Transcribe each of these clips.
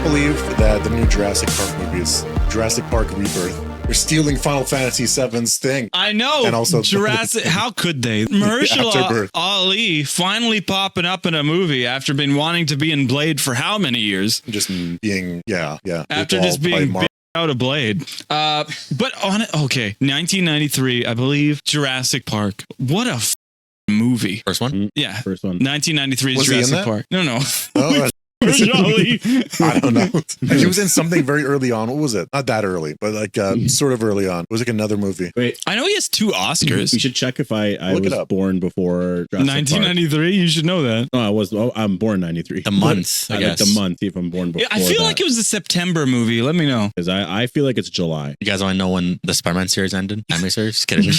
believe that the new Jurassic Park movie is Jurassic Park Rebirth. They're stealing Final Fantasy VII's thing. I know. And also Jurassic. How could they? Mahershala Ali finally popping up in a movie after being wanting to be in Blade for how many years? Just being, yeah. After just being out of Blade. But on it, okay, 1993, I believe, Jurassic Park. What a movie. First one? Yeah. First one. 1993 Was Jurassic Park. No. Oh, Ali. I don't know. He was in something very early on. What was it? Not that early, but like sort of early on. It was like another movie. Wait, I know he has 2 Oscars. you should check if I was born before Jurassic 1993. You should know that. No, I'm born 93. The month, I guess. Like the month, if I'm born before. Yeah, I feel like it was a September movie. Let me know. Because I feel like it's July. You guys want to know when the Spider-Man series ended? Anime series? Just kidding.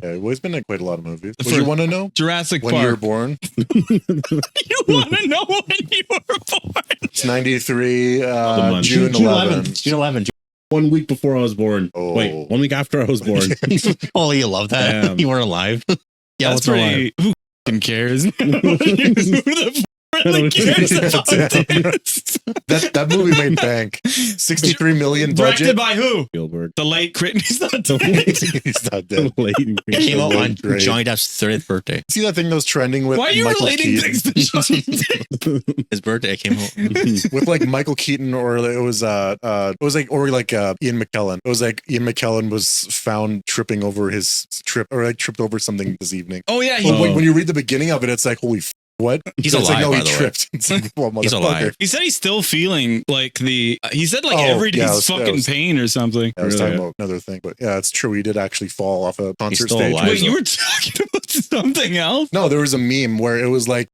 Yeah, well, it's been in quite a lot of movies. What do you want to know? Jurassic when Park. you were born? You want to know when you were born? It's 93, June June 11. June 11. 1 week before I was born. Oh. Wait, 1 week after I was born. Oh, you love that? Damn. You weren't alive? Yeah, That's what's alive? pretty. Who f***ing cares? Who the f- really cares about this? That movie made bank. 63 million Directed budget. by who? Spielberg. The late Critton. He's not dead. He's not dead. It came out on Great. Johnny Depp's 30th birthday. See that thing that was trending with Why are you Michael relating Keaton? things to Johnny Depp? His birthday came out. With like Michael Keaton, or it was Ian McKellen. It was like Ian McKellen was found tripping over his trip, or like tripped over something this evening. Oh, yeah. But when you read the beginning of it, it's like, holy what? He's it's alive, like, no, by he the way. tripped. It's like, well, He's motherfucker. alive. He said he's still feeling like he said like Oh, every day's yeah, it was- fucking it was- pain or something. I was Really? talking about another thing, but yeah, it's true. He did actually fall off a concert still stage. alive. Wait, you were talking about something else? No, there was a meme where it was like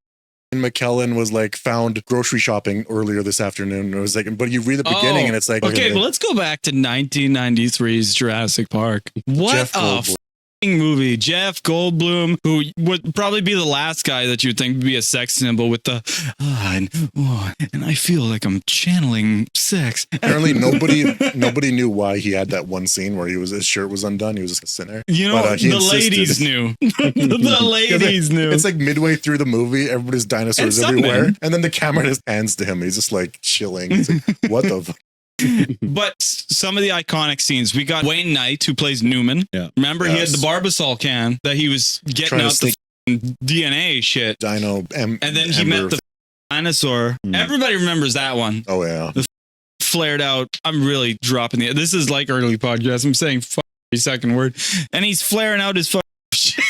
Ian McKellen was like found grocery shopping earlier this afternoon. It was like, but you read the beginning and it's like, okay, well, let's go back to 1993's Jurassic Park. What Jeff a Goldblum. movie. Jeff Goldblum, who would probably be the last guy that you'd think would be a sex symbol with the and I feel like I'm channeling sex. Apparently nobody knew why he had that one scene where his shirt was undone. He was just sitting there. You know, But, he the insisted. ladies knew. The ladies knew. It's like midway through the movie, everybody's dinosaurs And some everywhere, men. and then the camera just hands to him. He's just like chilling. He's like, what the fuck? But some of the iconic scenes, we got Wayne Knight, who plays Newman. Yeah. Remember, he had Yes. the Barbasol can that he was getting Trying to out the sneak- f***ing DNA shit. Dino And then he met the dinosaur. Everybody remembers that one. Oh yeah. Flared out. I'm really dropping the. This is like early podcast. I'm saying fuck every second word, and he's flaring out his fucking shit.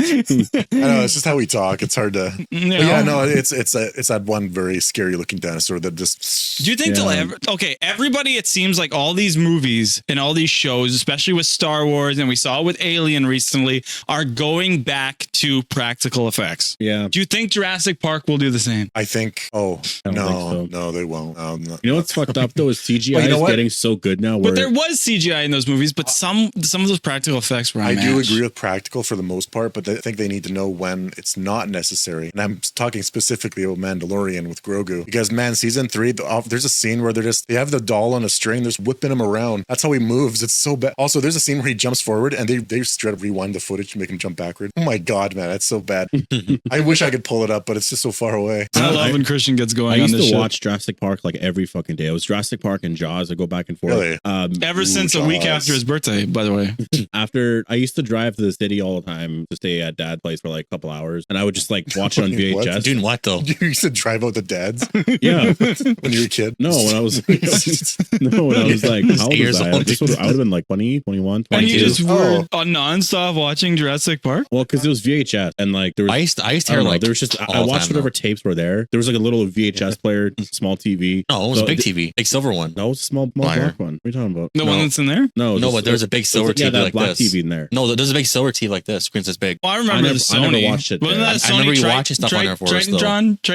I know, it's just how we talk. It's hard to. You But yeah, know? no, it's that one very scary looking dinosaur that just. Do you think they'll Yeah. ever? Okay, everybody. It seems like all these movies and all these shows, especially with Star Wars, and we saw it with Alien recently, are going back to practical effects. Yeah. Do you think Jurassic Park will do the same? I think. Oh I don't no, think so. no, they won't. No. You know what's fucked up though is CGI Well, you know is what? getting so good now. Where But there was CGI in those movies, but some of those practical effects were. I do unmatched. agree with practical for the most part, but I think they need to know when it's not necessary. And I'm talking specifically about Mandalorian with Grogu, because man, season 3, there's a scene where they have the doll on a string, they're just whipping him around. That's how he moves. It's so bad. Also, there's a scene where he jumps forward and they straight up rewind the footage to make him jump backward. Oh my god, man, that's so bad. I wish I could pull it up, but it's just so far away. I love when Christian gets going I on used this to shit. watch Jurassic Park like every fucking day. It was Jurassic Park and Jaws. I go back and forth. Really? Ever since a week Jaws. after his birthday, by the way. After I used to drive to the city all the time to stay at dad's place for like a couple hours, and I would just like watch it on What? VHS. Doing what though? You used to drive out the dads Yeah. when you were a kid? No, when I was when I was like, how old Years was I? old. I would have been like 20, 21, And 22. you just were Oh. on nonstop watching Jurassic Park? Well, because it was VHS and like there was. I used to I hear don't know, like there was just I all the watched time, whatever though. tapes were there. There was like a little VHS player, small TV. No, it was So a big th- TV, big silver one. That was a small Liar. black one. What are you talking about? The one that's in there? No, it was No, just- but there's a big silver yeah, TV that like black this. TV in there. No, there's a big silver TV like this. Screen's this big. Well, I remember never- the Sony. I never watched it Wasn't there. that I Sony remember you watching stuff on there for us, though.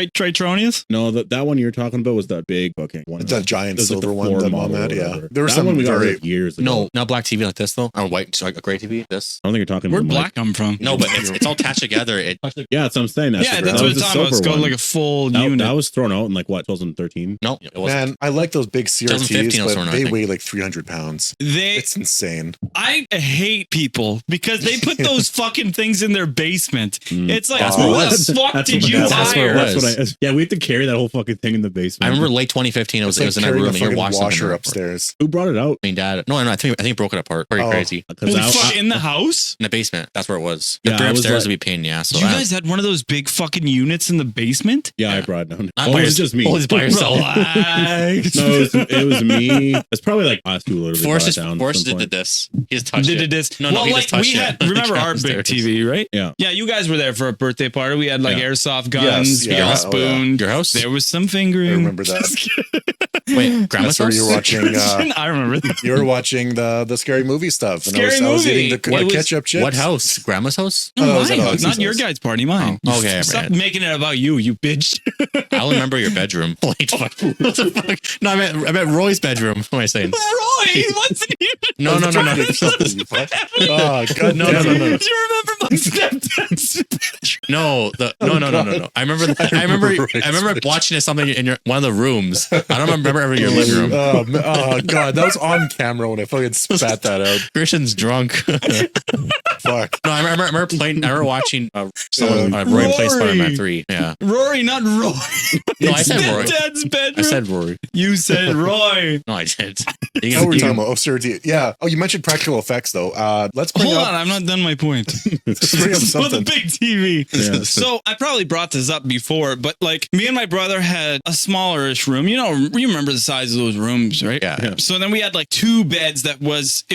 Tritronius? No, that one you're talking about was that big fucking one. That giant It was like silver the one floor that model mom had, or yeah. whatever. There was that some one we got very- rid of years ago. No, not black TV like this though. Or white, so like a gray TV. This. I don't think you're talking Where'd about black come from? No, but it's all attached together. It. Yeah, that's what I'm saying. Yeah, that's what it's talking about. It's called like a full unit. That was thrown out in like what 2013. No, it wasn't. Man, I like those big 2015 CRTs, was but one, I they think. weigh like 300 pounds. They It's insane. I hate people because they They put those fucking things in their basement. It's like, That's who what it the was. fuck did you that's where it hire? was. Yeah, we had to carry that whole fucking thing in the I basement. remember late 2015. It was in that carrying room. a And you're fucking watching washer something upstairs. Who brought it out? I mean, Dad. No, I think he broke it apart. Pretty crazy. Holy fuck, in the house? In the basement. That's where it was. Yeah, The three I was upstairs like- would be a pain in the ass. So You guys had one of those big fucking units in the basement? Yeah, I brought it down. Not Oh, by it was your- just me. Oh, it's by yourself. Relax. No, it was me. It's probably like us two literally brought it down. at Forrest some did point. this. He just touched Did it. this? No, well, he like just touched we it. had, remember our big Downstairs. TV, right? Yeah. Yeah, you guys were there for a birthday party. We had like Yeah. airsoft guns, Yes, we yeah. all Oh, yeah. spooned. Your house? There was some fingering. I remember that. Just kidding. Wait, grandma's That's where house? you were watching. I remember that. You were watching the scary movie stuff. And Scary I was movie. eating the It was- ketchup chips. What house? Grandma's house? Oh, that No, was mine, at Alex's not your house. guys' party, mine. Oh, okay, Stop man. making it about you, you bitch. I'll remember your bedroom. Wait, what the fuck? No, I meant Roy's bedroom. What am I saying? Roy, what's even? No. Oh, God No. Do you remember my stepdad's? No, no. I remember watching something in one of the rooms. I don't remember ever your living room. Oh God, that was on camera when I fucking spat that out. Christian's drunk. Fuck. No, I remember watching Roy play Spider-Man 3. Yeah. Rory, not Roy. No, I said Roy. Stepdad's bedroom. I said Rory. You said Roy. No, I did. Oh, we're talking about absurdity. Yeah. Oh, you mentioned practical effects though. Let's bring Hold up. on, I'm not done my point. Let's bring up So the something. big TV. Yeah. So I probably brought this up before, but like me and my brother had a smallerish room. You remember the size of those rooms, right? Yeah. So then we had like two beds it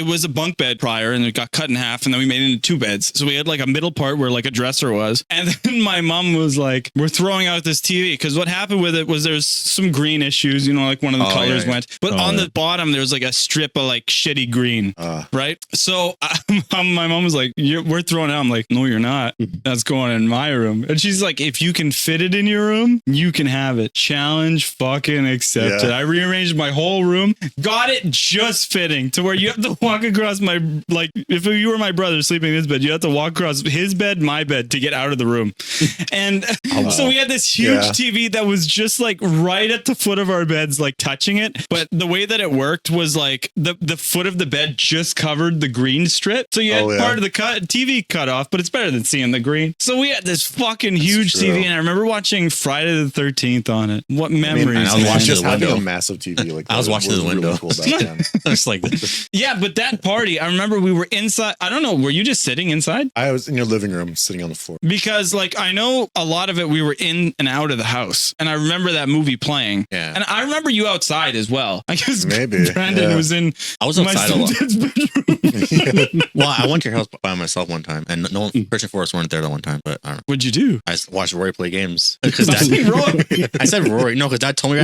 was a bunk bed prior and it got cut in half and then we made it into two beds. So we had like a middle part where like a dresser was. And then my mom was like, we're throwing out this TV because what happened with it was there's some green issues, like one of the Oh, colors yeah. went. But on the bottom, there was like a strip of like shitty green, right? So my mom was like, we're throwing it out. I'm like, no, you're not. That's going in my room. And she's like, if you can fit it in your room, you can have it. Challenge fucking accepted. Yeah. I rearranged my whole room, got it just fitting to where you have to walk across if you were my brother sleeping in his bed, you have to walk across his bed, my bed to get out of the room. And so we had this huge TV that was just like right at the foot of our beds, like touching it. But the way that it worked was like the foot of the bed just covered the green strip. So you had part of the TV cut off, but it's better than seeing the green. So we had this fucking huge true. TV and I remember watching Friday the 13th on it. What memories? I was watching just the having window. a massive TV like that. I was watching was the window. Really cool back then. It's like this. Yeah, but that party, I remember we were inside. I don't know. Were you just sitting inside? I was in your living room, sitting on the floor. Because like I know a lot of it we were in and out of the house. And I remember that movie playing. Yeah. And I remember you outside as well. I guess Maybe, Brandon yeah. was in I was my outside a lot. stepdad's bedroom. Well, I went to your house by myself one time, and no Christian Forrest weren't there the one time. But I don't know. What'd you do? I just watched Rory play games. 'Cause Stop saying Roy. I said Rory. No, because Dad told me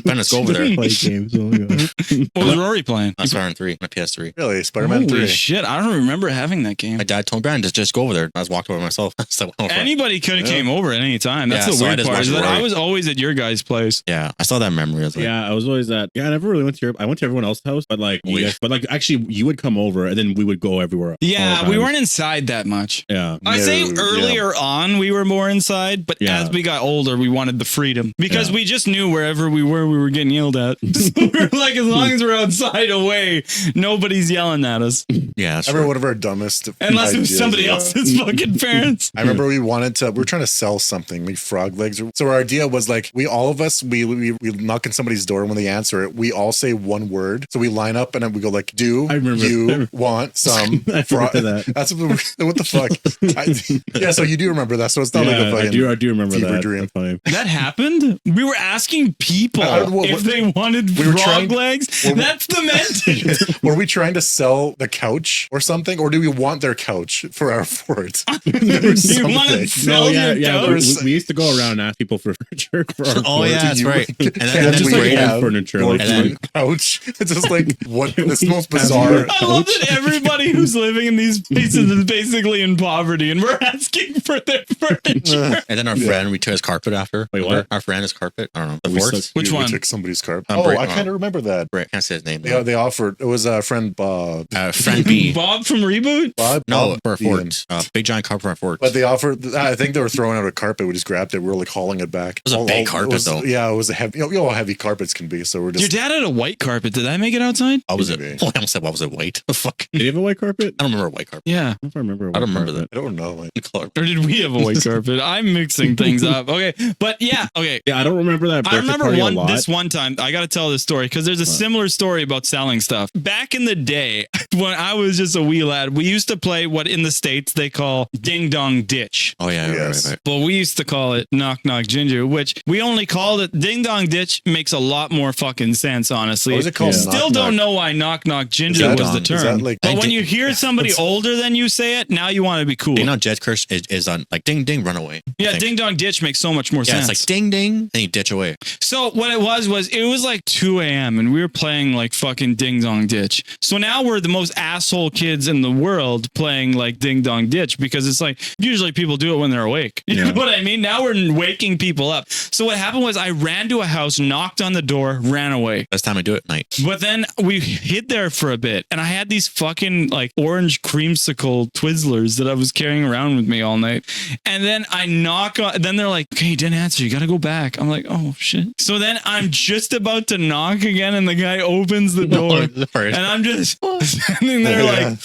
let's go over there. Play games. Oh my God. What was Rory playing? Spider-Man 3, my PS3. Really, Spider-Man Holy 3. shit. I don't remember having that game. My dad told Brandon just go over there. I was walking over myself. So, Anybody could have came over at any time. That's Yeah, the so I weird just part. Is watched that I Rory. was always at your guys' place. yeah, I saw that memory. I was like, Yeah, I was always at. Yeah, I never really went to I went to everyone else's house, but like, actually, you would come over and then we would go everywhere. all Yeah, the we time. weren't inside that much. Yeah, I say No, earlier on we were more inside, but Yeah. as we got older, we wanted the freedom because Yeah. we just knew wherever we were getting yelled at. So we were like, as long as we're outside away, nobody's yelling at us yeah, that's I remember right. one of our dumbest unless it was ideas, somebody else's fucking parents. I remember we were trying to sell something, like frog legs. So our idea was like, we knock on somebody's door, and when they answer it, we all say one word. So we line up and then we go like, do I remember. you want some I frog? remember that. That's what the fuck? Yeah, so you do remember that. So it's not like a I fucking do remember fever that. dream. That's funny. That happened? We were asking people if they wanted we were frog trying- legs. well, That's demented. Were we trying to sell the couch or something, or do we want their couch for our fort? There was You want something. to sell your couch? We used to go around and ask people for furniture for our Oh, fort. yeah, that's You- right. And Yeah, then just we like rated have furniture, or like, and then- couch. It's just like what? It's the most bizarre. I love that everybody who's living in these places is basically literally in poverty, and we're asking for their furniture. And then our friend, we took his carpet after. Wait, what? Our friend, his carpet. I don't know. The We forks. took- Which We one? took somebody's carpet. Bra- I kind of remember that. I can't say his name. They offered. It was a friend Bob. Friend B. Bob from Reboot? No, Bob for a Ian. fort. Big giant carpet for our fort. But they offered. I think they were throwing out a carpet. We just grabbed it. We were like hauling it back. It was a big carpet, though. Yeah, it was a heavy. You know how heavy carpets can be. So we're Your just. dad had a white carpet. Did I make it outside? What was it? Maybe. Oh, I almost said, what was it? White? The fuck? Did he have a white carpet? I don't remember a white carpet. Yeah. I don't know if I remember. I don't remember that. I don't know. Like, Color. Or did we have a white carpet? I'm mixing things up. Okay. But yeah, okay. Yeah, I don't remember that. I birthday remember party a lot. this one time. I got to tell this story because there's a similar story about selling stuff. Back in the day, when I was just a wee lad, we used to play what in the States they call ding dong ditch. Oh, yeah. Yes. Right. But we used to call it knock knock ginger, which we only called it ding dong ditch. Makes a lot more fucking sense, honestly. what was it called? Yeah. Still Knock, don't knock. know why knock knock ginger that- was the is term. that like- but when you hear somebody older than you say it, now you want to be cool. You know, Jet Curse is on like ding ding run away. I Yeah, think. ding dong ditch makes so much more Yeah, sense. it's like ding ding, and you ditch away. So what it was it was like 2 a.m. and we were playing like fucking ding dong ditch. So now we're the most asshole kids in the world playing like ding dong ditch because it's like usually people do it when they're awake. You know what I mean? Now we're waking people up. So what happened was I ran to a house, knocked on the door, ran away. That's time I do it at night. But then we hid there for a bit and I had these fucking like orange creamsicle Twizzlers that I was carrying around with me all night. And then I knock on, then they're like, okay, you didn't answer. You got to go back. I'm like, oh shit. So then I'm just about to knock again and the guy opens the door and I'm just standing there like,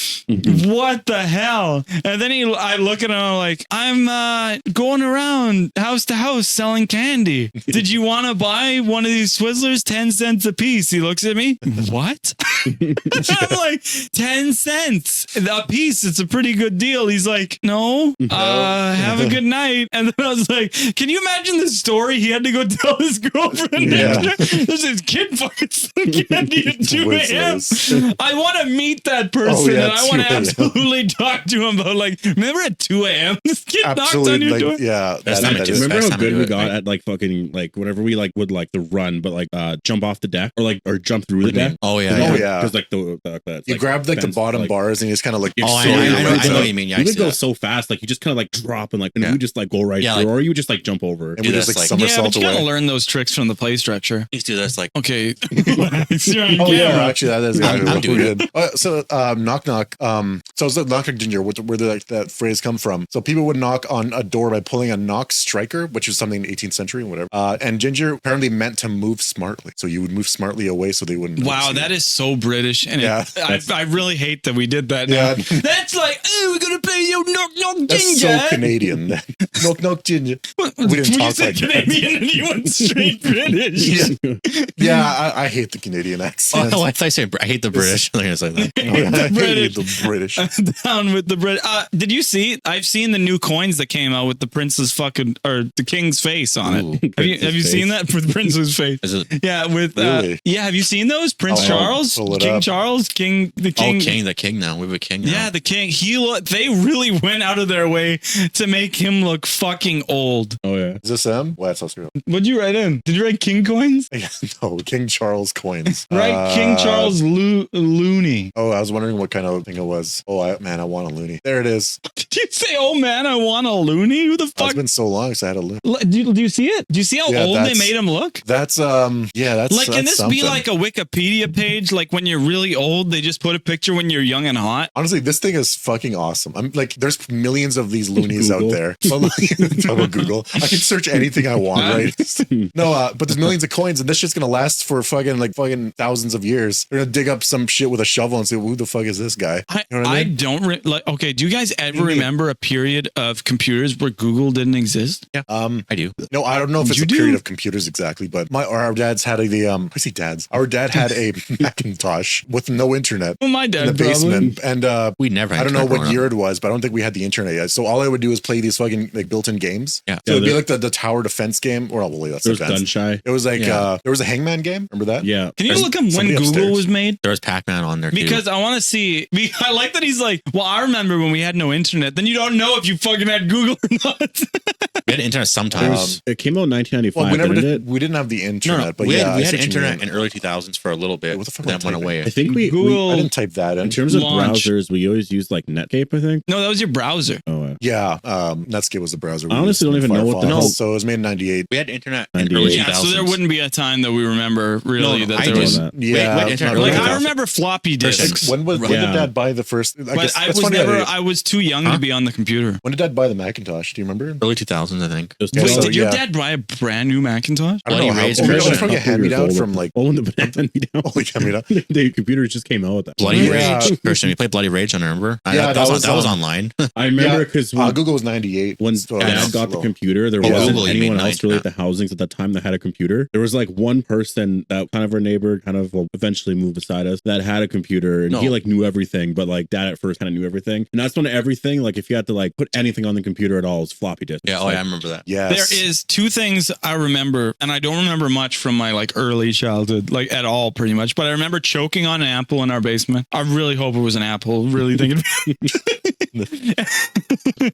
what the hell? And then I look at him, I'm like, I'm going around house to house selling candy. Did you want to buy one of these Twizzlers? 10 cents a piece. He looks at me, what? I'm like, 10 cents a piece. It's a pretty good deal. He's like, no, have a good night. And then I was like, can you imagine the story he had to go tell his girlfriend? Yeah. There's this kid fucking selling candy at 2 a.m. Twizzlers. I want to meet that person yeah, and I want to 2 a.m. absolutely talk to him about like, remember at 2 a.m. this kid knocked on Absolutely. your door? Like, yeah. That's that- not that a is- Best Remember how time to good do we it, got right? at like fucking like whenever we like would like the run, but like jump off the deck or jump through the deck. Oh yeah. Oh, yeah. yeah. Because like the You like, grabbed like the fence, bottom like, bars and you just kind of like. You're Oh, so- I you're know right, what so you mean. Yeah, I you would see go that. so fast, like you just kind of like drop and like and Yeah. you just like go right Yeah, through, like- or you would just like jump over. And we Do just this, like like- Yeah, somersault but you gotta away. learn those tricks from the play structure. Please do this like Okay. Oh yeah, actually that is exactly I'm what we doing did. So knock knock. So it's like knock knock ginger. Where did like that phrase come from? So people would knock on a door by pulling a knock striker, which is something in the 18th century and whatever. And ginger apparently meant to move smartly. So you would move smartly away so they wouldn't. Wow, notice you. that is so British, and Yeah. I really hate that we did that. Yeah. Now. That's like, oh, we're gonna play you knock knock That's ginger. so Canadian. knock knock ginger. We didn't You talk said like that. Canadian and you went straight British. Yeah, I hate the Canadian accent. oh, I thought I said I hate the British. I'm gonna say that. I hate British. the British. Down with the Brit. Did you see? I've seen the new coins that came out with the prince's fucking or the king's face on Ooh. it. Have you seen that for the prince's face? Is it Yeah, with Really? yeah. Have you seen those? Prince I'll Charles, pull it King up. Charles, King the King. the king now? We have a king now. Yeah, the king. They really went out of their way to make him look fucking old. Oh yeah. Is this him? Well, that's Australia. What'd you write in? Did you write King coins? No, King Charles coins. Right, King Charles Looney. Oh, I was wondering what kind of thing it was. Oh, man, I want a loony. There it is. Did you say, "Oh man, I want a loony"? Who the It's fuck? been so long since I had a loony. Do you see it? Do you see how Yeah, old they that's- made him look? That's yeah, that's Like, can that's this be something. like a Wikipedia page? Like when you're really old, they just put a picture when you're young and hot. Honestly, this thing is fucking awesome. I'm like, there's millions of these loonies out Google. there. So I'm like, talk about Google. I can search anything I want, right? No, but there's millions of coins, and this shit's gonna last for fucking thousands of years. They're gonna dig up some shit with a shovel and say, "Who the fuck is this guy?" You know what I mean? Okay, do you guys ever remember a period of computers where Google didn't exist? I do. No, I don't know if it's You a do? period of computers exactly, but our dad's had I say dads. Our dad had a Macintosh with no internet Well, my in dad the basement, and We never. Had I don't know internet what growing year up. it was, but I don't think we had the internet yet. So all I would do is play these fucking like built-in games. Yeah. So it would be like the tower defense game, or well, that's There's defense. gun shy. It was like Yeah. there was a Hangman game. Remember that? Yeah. Can you There's look up when somebody Google upstairs. was made? There was Pac-Man on there too. Because I want to see. I like that he's like, well, I remember when we had no internet. Then you don't know if you fucking had Google or not. we had internet sometimes. It came out in 1995. Well, we never didn't did. it? We didn't have the internet, but we yeah, had, we I had see what you internet mean. in early 2000s for a little bit. What the fuck Then am I went away. I think we Google. I didn't type that in. in terms of Launch. browsers, we always used like Netscape, I think. No, that was your browser. Oh, Yeah, Netscape was the browser. I honestly don't even know what the Firefox. hell- So it was made in '98. We had internet in 98. early Yeah, 2000s. so there wouldn't be a time that we remember really No, that I there did. was. that. Yeah, wait, internet not early Like really. I remember floppy disks, When when Yeah. did Dad buy the first? but guess I that's was funny never. that I was too young to be on the computer. when did Dad buy the Macintosh? Do you remember? early 2000s, I think. It was Yeah, Wait, so, did your yeah. dad buy a brand new Macintosh? I don't know Bloody how. Raised Oh, it was version. from a hand-me-down from like. Oh, when the hand-me-down. Oh, hand-me-down. The computers just came out with that. Bloody Yeah. Rage. Christian, you played Bloody Rage on it, remember? Yeah, that was, that that was was, online. I remember because Google was '98. when so Dad it's got the slow. computer, there Oh, wasn't Google, you mean, anyone else nine, really at the housings at that time that had a computer. There was like one person that kind of our neighbor kind of eventually moved beside us that had a computer, and he No. like knew everything, but like Dad at first kind of knew everything. And that's when everything, like if you had to like put anything on the computer at all, is floppy disk. Yeah, oh, yeah, I remember that. Yes. There is two things I remember, and I don't remember much from my like early childhood, like at all, pretty much. But I remember choking on an apple in our basement. I really hope it was an apple. Really thinking.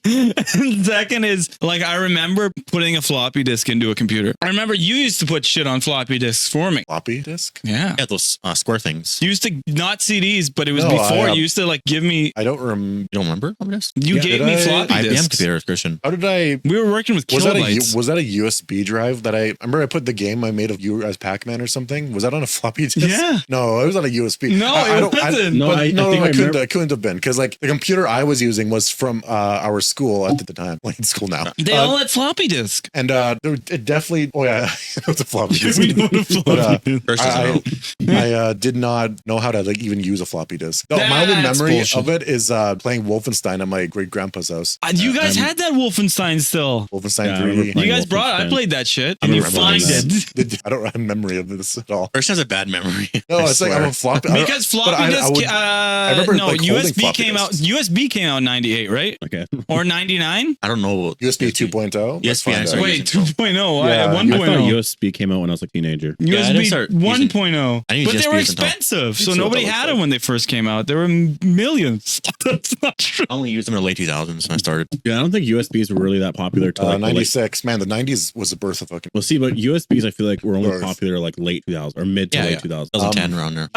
And second is like I remember putting a floppy disk into a computer. I remember you used to put shit on floppy disks for me. floppy disk. Yeah. Yeah, those square things. You used to not CDs, but it was No, before. I, You used to like give me. I don't remember. You don't remember all this? You Yeah, gave did me I? floppy IBM disks. computers, Christian. How did I? We were working with Was kilobytes. that a USB drive that I remember? I put the game I made of you as Pac-Man or something. Was that on a floppy disk? Yeah. No, it was on a USB. No, it wasn't. No, but I no, think I it couldn't. remember- It couldn't have been because like the computer I was using was from our school at the time. Like in school now. They all had floppy disk. And it definitely. Oh yeah, it was a floppy disk. We know what a floppy disk. First doesn't know. I did not know how to like even use a floppy disk. No, my only That's memory bullshit. of it is playing Wolfenstein at my great grandpa's house. You guys had that Wolfenstein still. Wolfenstein Yeah, I remember 3. You playing guys brought. I Wolfenstein. played that shit, I and you remember find playing it I don't have memory of this at all. Christian has a bad memory. No, I it's like I'm swear. a floppy. I don't- because but floppy disk. would- I remember, no, like, holding USB floppy came out. disks. USB came out in '98, right? Okay. Or '99? I don't know. USB 2.0. Yes, Let's find sorry. out. Wait, using 2.0. Yeah. I I thought 1.0. USB came out when I was a teenager. Yeah, I didn't USB start 1.0. I didn't But use they USB were until- expensive, so So nobody that was had like- them when they first came out. There were millions. That's not true. I only used them in the late 2000s when I started. Yeah, I don't think USBs were really that popular till like, the late- 96. Man, the 90s was the birth of fucking. Well, see, but USBs I feel like were only Birth. popular like late 2000s or mid to Yeah, late yeah. 2000s. 2010 around there.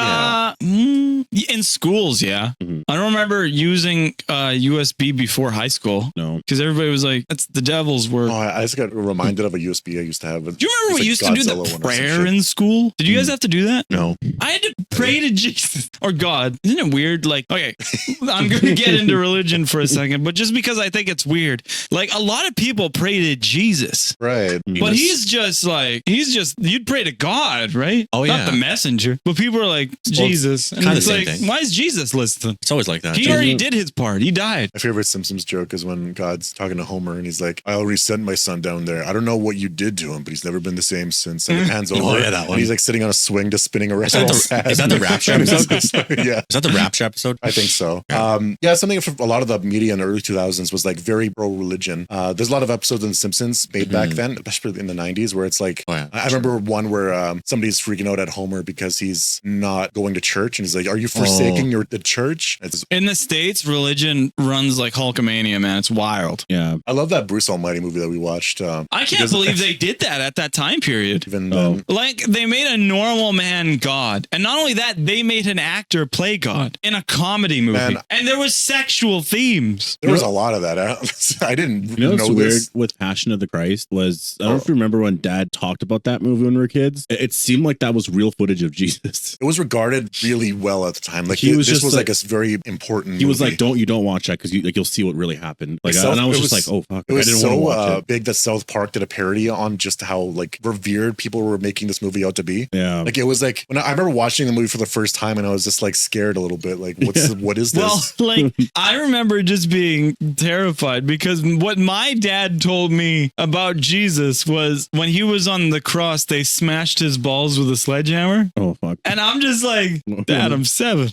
In schools, yeah. Mhm. I don't remember using USB before high school No. because everybody was like, "That's the devil's work." Oh, I just got reminded of a USB I used to have. Do you remember we used to do the prayer in school? Did you guys have to do that? No. I had to pray to Jesus or God. Isn't it weird? Like, okay, I'm going to get into religion for a second, but just because I think it's weird, like a lot of people pray to Jesus, Right. but he's just like, you'd pray to God, right? Oh, Not yeah. the messenger. But people are like, Jesus. And kinda it's the like, same thing. why is Jesus listening? It's always like that. He already did his part. He died. My favorite Simpsons joke is when God's talking to Homer and he's like, I already sent my son down there. I don't know what you did to him, but he's never been the same since. And it pans over. Oh, yeah, that and one. he's like sitting on a swing just spinning around. Is that the- all sad. is that the Rapture episode? Yeah. Is that the Rapture episode? I think so. Yeah, something from a lot of the media in the early 2000s was like very pro religion. There's a lot of episodes in The Simpsons made back then, especially in the 90s, where it's like, Oh, yeah, I remember one where somebody's freaking out at Homer because he's not going to church. And he's like, are you forsaking the church? It's, In the States, religion runs like Hulkamania, man. It's wild. Yeah. I love that Bruce Almighty movie that we watched. I can't because believe they did that at that time period. even Oh. then. Like, they made a normal man God. And not only that, they made an actor play God in a comedy movie. Man. And there was sexual themes. There was a lot of that. I didn't You know what's know weird this. with Passion of the Christ was I don't know if you remember when Dad talked about that movie when we were kids. It seemed like that was real footage of Jesus. It was regarded really well at the time. Like He was this just was like like- a very important. He was movie. like, "Don't watch that because you'll see what really happened." Like, South- and I was it just was- like, "Oh fuck!" It I was didn't so want to watch it. big that South Park did a parody on just how like revered people were making this movie out to be. Yeah. Like it was like when I remember watching the movie for the first time and I was just like scared a little bit. Like what is this? Well, like, I remember just being terrified because what my dad told me about Jesus was when he was on the cross, they smashed his balls with a sledgehammer. Oh fuck! And I'm just like, Dad, I'm 7. heaven.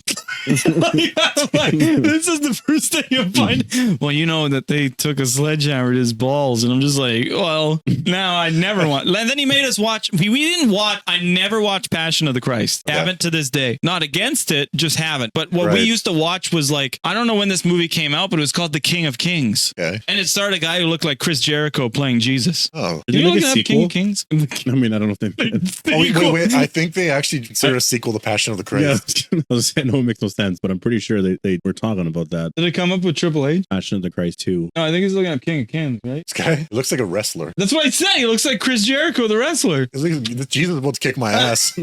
This is the first thing you find. Well, you know that they took a sledgehammer to his balls, and I'm just like, well, now I never want. And then he made us watch. We didn't watch. I never watched Passion of the Christ. Yeah. Haven't to this day. Not against it, just haven't. But what we Right. used to watch was like, I don't know when this movie came out, but it was called The King of Kings. Okay. And it starred a guy who looked like Chris Jericho playing Jesus. Oh. Did You you look make a up King sequel? of Kings? I mean, I don't know if they. Oh, wait. I think they actually consider a sequel to Passion of the Christ. Yeah, I was saying, no, it makes no sense, but I'm pretty sure they were talking about that. Did it come up with Triple H? Passion of the Christ 2. No, I think he's looking up King of Kings, right? This guy, it looks like a wrestler. That's what I said. He looks like Chris Jericho, the wrestler. It's like, Jesus is about to kick my ass.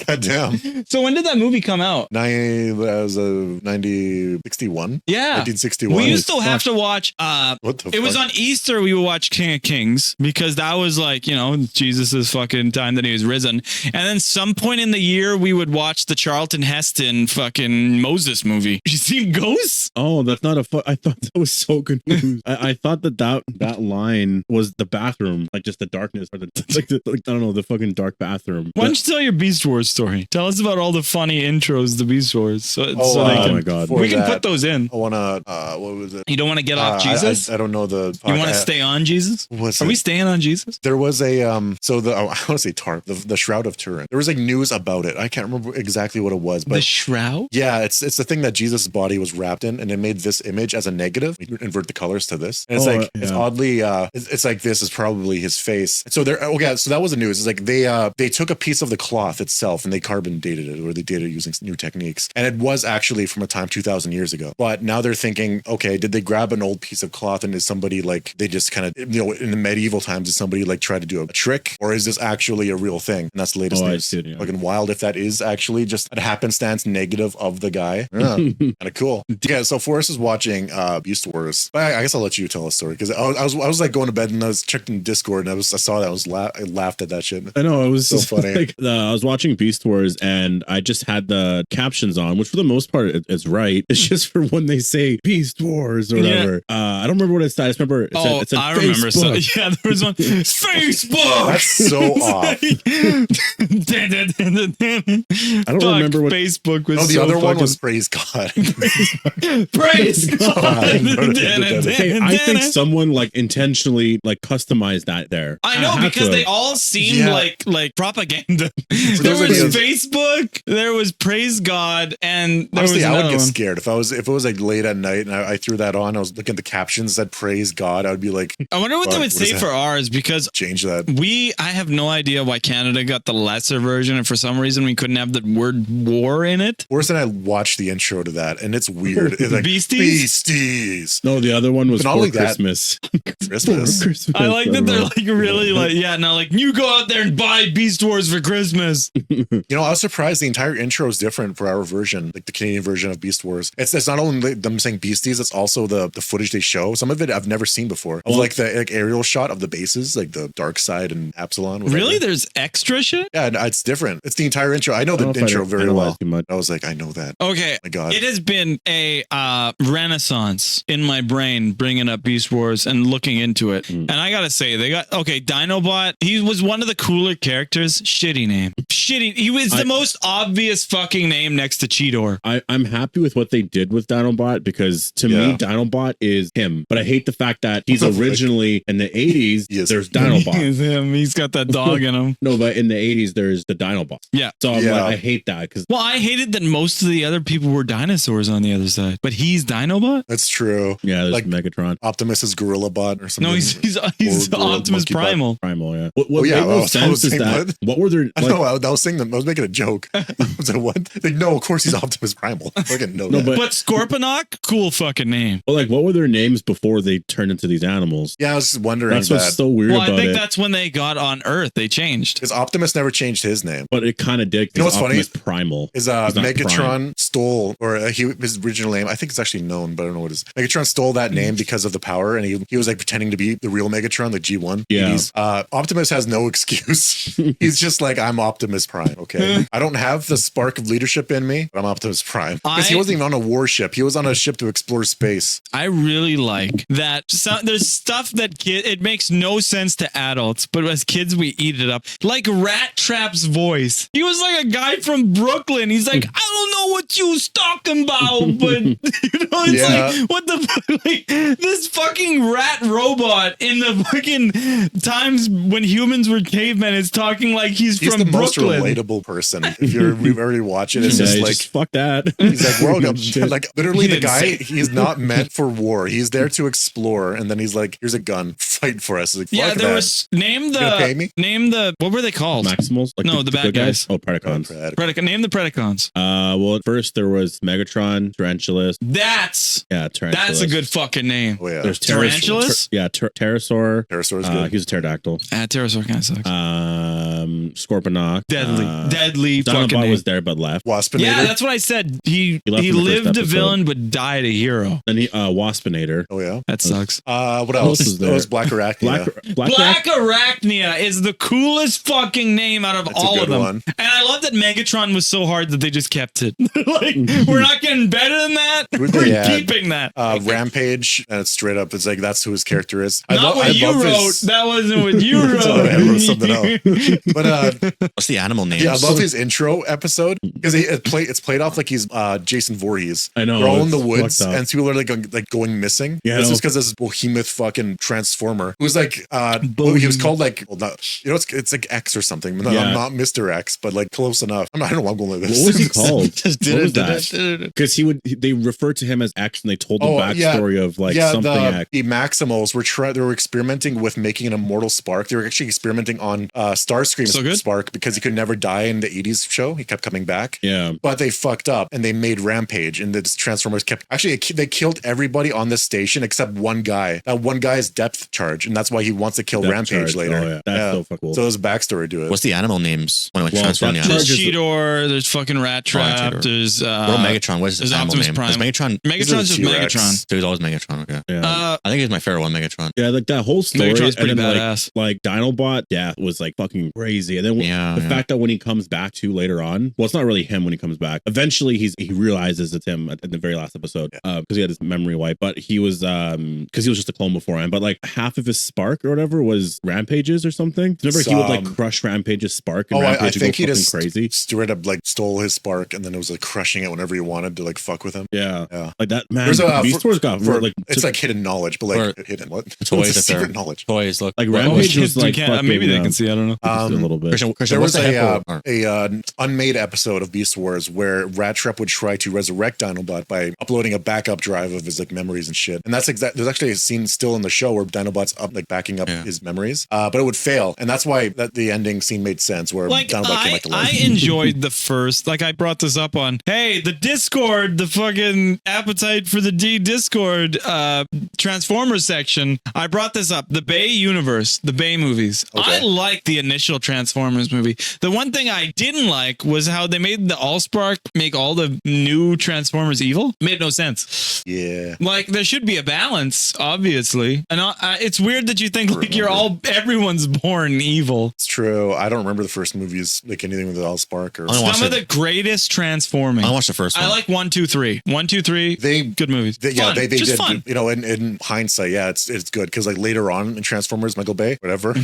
God damn. So when did that movie come out? 1961? Yeah. 1961. We used to have to watch, What the it was fuck? on Easter we would watch King of Kings because that was like, you know, Jesus' fucking time that he was risen. And then some point in the year we would watch the Charlton Heston fucking Moses movie. You seen Ghosts? Oh, that's not a. I thought that was so confused. I thought that line was the bathroom, like just the darkness, or I don't know, the fucking dark bathroom. Why don't you tell your Beast Wars story? Tell us about all the funny intros to Beast Wars. So they oh can, my god! for we can that, put those in. I want to, what was it? You don't want to get off Jesus? I don't know the. You want to stay on Jesus? Was Are we staying on Jesus? There was a so the I want to say TARP, the Shroud of Turin. There was like news about it. I can't remember exactly what it was, but The Shroud? yeah, it's the thing that Jesus' body was wrapped in, and it made this image as a negative. You invert the colors to this, and it's Oh, like it's yeah. oddly it's like this is probably his face. So there, okay, so that was the news. It's like they took a piece of the cloth itself and they carbon dated it, or they dated it using new techniques, and it was actually from a time 2,000 years ago. But now they're thinking, okay, did they grab an old piece of cloth and is somebody like they just kind of, you know, in the medieval times, did somebody like try to do a trick, or is this actually a real thing? And that's the latest Oh, I news. see it, yeah. Fucking wild if that is actually just a happenstance negative of the guy. Yeah, kind of cool. Yeah, so Forrest is watching Beast Wars. But I guess I'll let you tell a story because I was like going to bed and I was checking Discord and I saw that I laughed at that shit. I know it was So just funny. Like, I was watching Beast Wars and I just had the captions on, which for the most part is right. It's just for when they say Beast Wars or whatever. I don't remember what it said. I just remember it said I remember. So, Facebook. yeah, there was one. Facebook. That's so off. I don't remember what- Facebook was. No, the so other one fucking- was Praise God. Praise God. Hey, I think someone like intentionally like customized that there. I know had because to they have. all seemed Yeah. like propaganda. those There was ideas- Facebook, there was Praise God, and there Honestly, was I would another get one. scared if it was like late at night and I threw that on. I was looking at the captions that Praise God. I would be like, I wonder what they Fuck, would what say is for that? ours because change that. I have no idea why Canada got the lesser version, and for some reason we couldn't have the word war in it. Worse than I watched the intro to that, and it's weird. It's like Beasties? Beasties. No, the other one was But not for only that- Christmas. Christmas. Christmas. I like that they're don't know. like really like, yeah, now like you go out there and buy Beast Wars for Christmas. You know, I was surprised the entire intro is different for our version, like the Canadian version of Beast Wars. It's not only them saying beasties, it's also the footage they show. Some of it I've never seen before. Of Well- like the aerial shot of the bases, like the Dark Side and Absalon. whatever. Really? There's extra shit? Yeah, and it's different. It's the entire intro. I know I the don't know if intro I very analyzed well. too much. I was like, I know that. Okay. My God. It has been a renaissance in my brain bringing up Beast Wars and looking into it. And I gotta say, they got Dinobot. He was one of the cooler characters. Shitty name. Shitty. He was the most obvious fucking name next to Cheetor. I'm happy with what they did with Dinobot because to me, Yeah. Dinobot is him. But I hate the fact that he's What the originally in the 80s, Yes. there's Dinobot. It's him. He's got that dog in him. No, but in the 80s, there's the Dinobot. Yeah. So I'm Yeah. like, I hate that because Well, I hated that most of the other people were dinosaurs on the other side, but he's Dinobot. That's true. yeah, there's Like- Megatron. Optimus is Gorilla Bot or something. No, he's Or Optimus Monkey Bot. Primal. Primal, yeah. What Oh, yeah, made no I was sense is saying, that what were their I like, know. I was saying that. I was making a joke. I was like, what? Like, no, of course he's Optimus Primal. I fucking know No, that. But Scorponok, cool fucking name. well, like what were their names before they turned into these animals? Yeah, I was just wondering That's that. what's so weird Well, I about think it. that's when they got on Earth. They changed. Because Optimus never changed his name. But it kind of did. You know what's funny? Optimus Primal. Is He's not Megatron Prime. stole, or his original name, I think it's actually known, but I don't know what it is. Megatron stole that name because of the power, and he was like pretending to be the real Megatron, the G1. Yeah. Optimus has no excuse. He's just like, I'm Optimus Prime, okay? I don't have the spark of leadership in me, but I'm Optimus Prime. Because he wasn't even on a warship. He was on a ship to explore space. I really like that. There's stuff that it makes no sense to adults, but as kids we eat it up. Like Rat Trap's voice. He was like a guy from Brooklyn. Brooklyn. He's like, I don't know what you was talking about, but it's like, what the fuck? Like, this fucking rat robot in the fucking times when humans were cavemen is talking like he's from the Brooklyn. most relatable person. If you've already watched it, it's just like fuck that. He's like, we're like literally the guy. He's not meant for war. He's there to explore, and then he's like, here's a gun, fight for us. Like, Yeah, fuck there that. was pay me? name the what were they called? Maximals? Like No, the bad good guys. Oh, Predacons. Name the Predacons. Well, at first there was Megatron, Tarantulas. That's Tarantulas. that's a good fucking name. Oh yeah, There's Tarantulas? Pterosaur. Pterosaur's good. He's a pterodactyl. Pterosaur kind of sucks. Scorponok. Deadly fucking Dinobot name. was there but left. Waspinator. Yeah, that's what I said. He left in the first lived a episode. villain but died a hero. Then he Waspinator. Oh yeah. That sucks. What else else? is there? Oh, it's Black Arachnia. Black Arachnia is the coolest fucking name out of That's a all good of them. one. And I love that Megatron was so hard that they just kept it. Like, we're not getting better than that. We're Yeah. keeping that. Rampage, and it's straight up. It's like that's who his character is. Not what you wrote. That wasn't what you wrote. Sorry, I wrote something else. But What's the animal name? yeah, I love his intro episode because it's played off like he's Jason Voorhees. I know, They're all in the it's woods, fucked up. and people are like going missing. Yeah, It's I just know. because this behemoth fucking transformer who's like he was called like it's like X or something. Not, Yeah. not Mr. X, but like close enough. I don't know why I'm going like this. What was he called? Just did What it, was did that? it, did it. Because they referred to him as X and they told the backstory of like something X. the Maximals were they were experimenting with making an immortal spark. They were actually experimenting on Starscream's So good? spark because he could never die in the 80s show. He kept coming back. Yeah. But they fucked up and they made Rampage, and the Transformers kept they killed everybody on this station except one guy. That one guy is depth charge, and that's why he wants to kill Depth Rampage charge. later. Oh, yeah. That's so fucking cool. So there's a backstory to it. What's the animal names when it Well, transformed Depth the There's Charge animals? is- Cheetor. There's fucking Rat Trap. Cheetor. There's What about Megatron? What is his there's animal Optimus name? Prime. Is Megatron? Megatron's just T-Rex. Megatron. He was always Megatron. Okay. Yeah. I think he's my favorite one, Megatron. Yeah, like that whole story, Megatron's pretty and then badass. like Dinobot death was like fucking crazy. And then the fact that when he comes back to later on, well, it's not really him when he comes back. Eventually, he realizes it's him at the very last episode because he had his memory wipe. But he was because he was just a clone beforehand. But like half of his spark or whatever was Rampage's or something. Remember, he would like crush Rampage's spark, and Rampage I would think go he fucking just crazy. straight up like stole his spark, and then it was like crushing it whenever he wanted to like fuck with him. Yeah, Yeah. like that man. There's a Beast Wars got like it's like hidden knowledge, but like hidden what? Toys It's a that secret they're- knowledge. Toys look like Well, Rampage was You like can't- fucking, maybe they can see. I don't know. a little bit. Christian, There what's was the heck? a unmade episode of Beast Wars where Rat Trap would try to resurrect Dinobot by uploading a backup drive of his like memories and shit. And that's there's actually a scene still in the show where Dinobot's up like backing up his memories, but it would fail, and that's why the ending scene made sense where Like Dinobot came back to I life. enjoyed the first, like I brought this up on, hey, the Discord, the fucking appetite for the Discord Transformers section. I brought this up, the Bay universe, the Bay movies. Okay. I like the initial Transformers movie. The one thing I didn't like was how they made the Allspark make all the new Transformers evil. Made no sense. Yeah. Like there should be a balance, obviously, and it's weird that you think like everyone's born evil. It's true. I don't remember the first movies, like anything with Allspark or. I watched Some of it. the greatest transforming. I watched the first one. I like 1, 2, 3. 1, 2, 3. They good movies. They Fun. they Just did. fun. You know, in hindsight, yeah, it's good because like later on in Transformers, Michael Bay, whatever,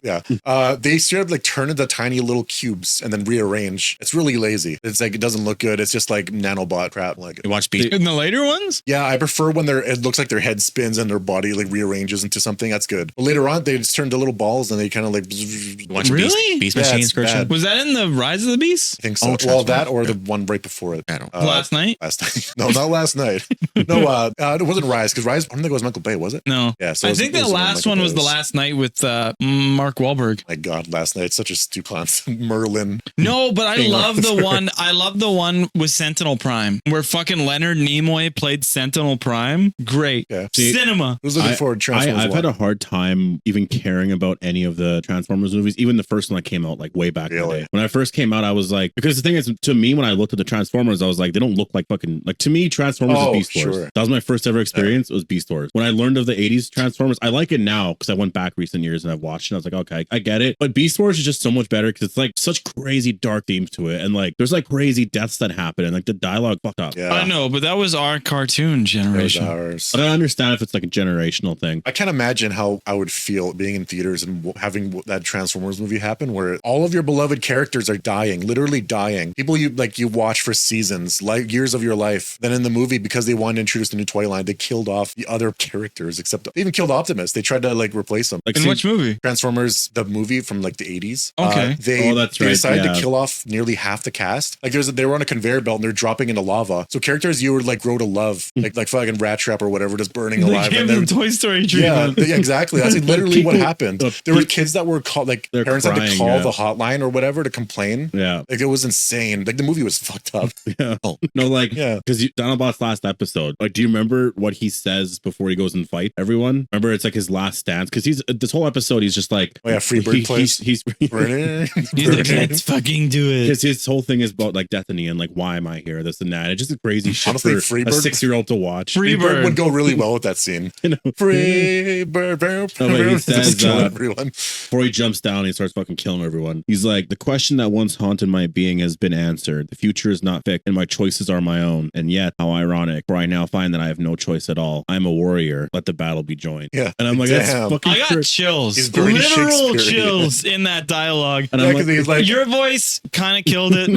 yeah, they straight up like turn into tiny little cubes and then rearrange. It's really lazy. It's like it doesn't look good. It's just like nanobot crap. Like You watch Beast. In the later ones, yeah, I prefer when it looks like their head spins and their body like rearranges into something. That's good. But later on, they just turn to little balls and they kind of like. You watch Really? Beast Yeah, Machines, it's Christian? bad. was that in the Rise of the Beast? I think so. Oh, Well, Transformers. that or the Yeah. one right before it. I don't. Last night? Last night. No, not last night. No, it wasn't Rise because Rise. I don't think it was Michael Bay, was it? No. Yeah, so I it was- think it the was one of last Michael one was the Bay's. last night with Mark Wahlberg. My God, last night such a stupid Merlin. No, but I King love the Arthur. one. I love the one with Sentinel Prime, where fucking Leonard Nimoy played Sentinel Prime. Great. Yeah. See, Cinema. I was looking forward to Transformers. I've had a 1. hard time even caring about any of the Transformers movies, even the first one that came out like way back in the Really? day. When I first came out, I was like, because the thing is, to me, when I looked at the Transformers, I was like, they don't look like fucking, like to me, Transformers Oh, is Beast Wars. sure. That was my first ever experience. It was Beast Wars. When I learned of the 80s Transformers, I like it now because I went back recent years and I've watched it. And I was like, okay, I get it. But Beast Wars is just so much better because it's like such crazy dark themes to it. And like, there's like crazy deaths that happen and like the dialogue fucked up. Yeah. I know, but that was our cartoon It was generation. ours. But I understand if it's like a generational thing. I can't imagine how I would feel being in theaters and having that Transformers movie happen where all of your beloved characters are dying, literally dying. People you watch for seasons, like years of your life. Then in the movie, because they wanted to introduce the new toy line, they killed off the other characters, except they even killed Optimus. They tried to like replace him. Like, In which movie? Transformers, the movie from like the 80s. Okay. They that's they right, decided yeah. to kill off nearly half the cast. Like they were on a conveyor belt and they're dropping into lava. So characters you would like grow to love, like fucking Rat Trap or whatever, just burning They alive. gave And them they're Toy Story yeah, treatment. yeah, exactly. That's literally what People- happened. the There were peop- kids that were called, like They're parents had to crying, call yeah. the hotline or whatever to complain. Yeah. Like it was insane. Like the movie was fucked up. Yeah. Oh. No, like, Yeah. because Dinobot's last episode, like, do you remember what he says before he goes and fight everyone? Remember, it's like his last stance because he's this whole episode, he's just like, Oh yeah, Freebird plays. he's He's like, let's fucking do it. because his whole thing is about like Destiny and like, why am I here? This and that. It's just a crazy shit Honestly, for a Freebird- 6-year-old to watch. Freebird would go really well with that scene. You know? Freebird, No, but he just says, kill everyone. Before he jumps down, he starts fucking killing everyone. He's like, the question that once haunted my being has been answered. The future is not fixed, and my choices are my own. And yet, how ironic, for I now find that I have no choice at all. I'm a warrior. Let the battle be joined. Yeah. And I'm like, Damn. that's fucking I got crazy. chills, He's very literal Shakespearean. chills in that dialogue. And Yeah, I'm 'cause like, he's like, Your voice kind of killed it.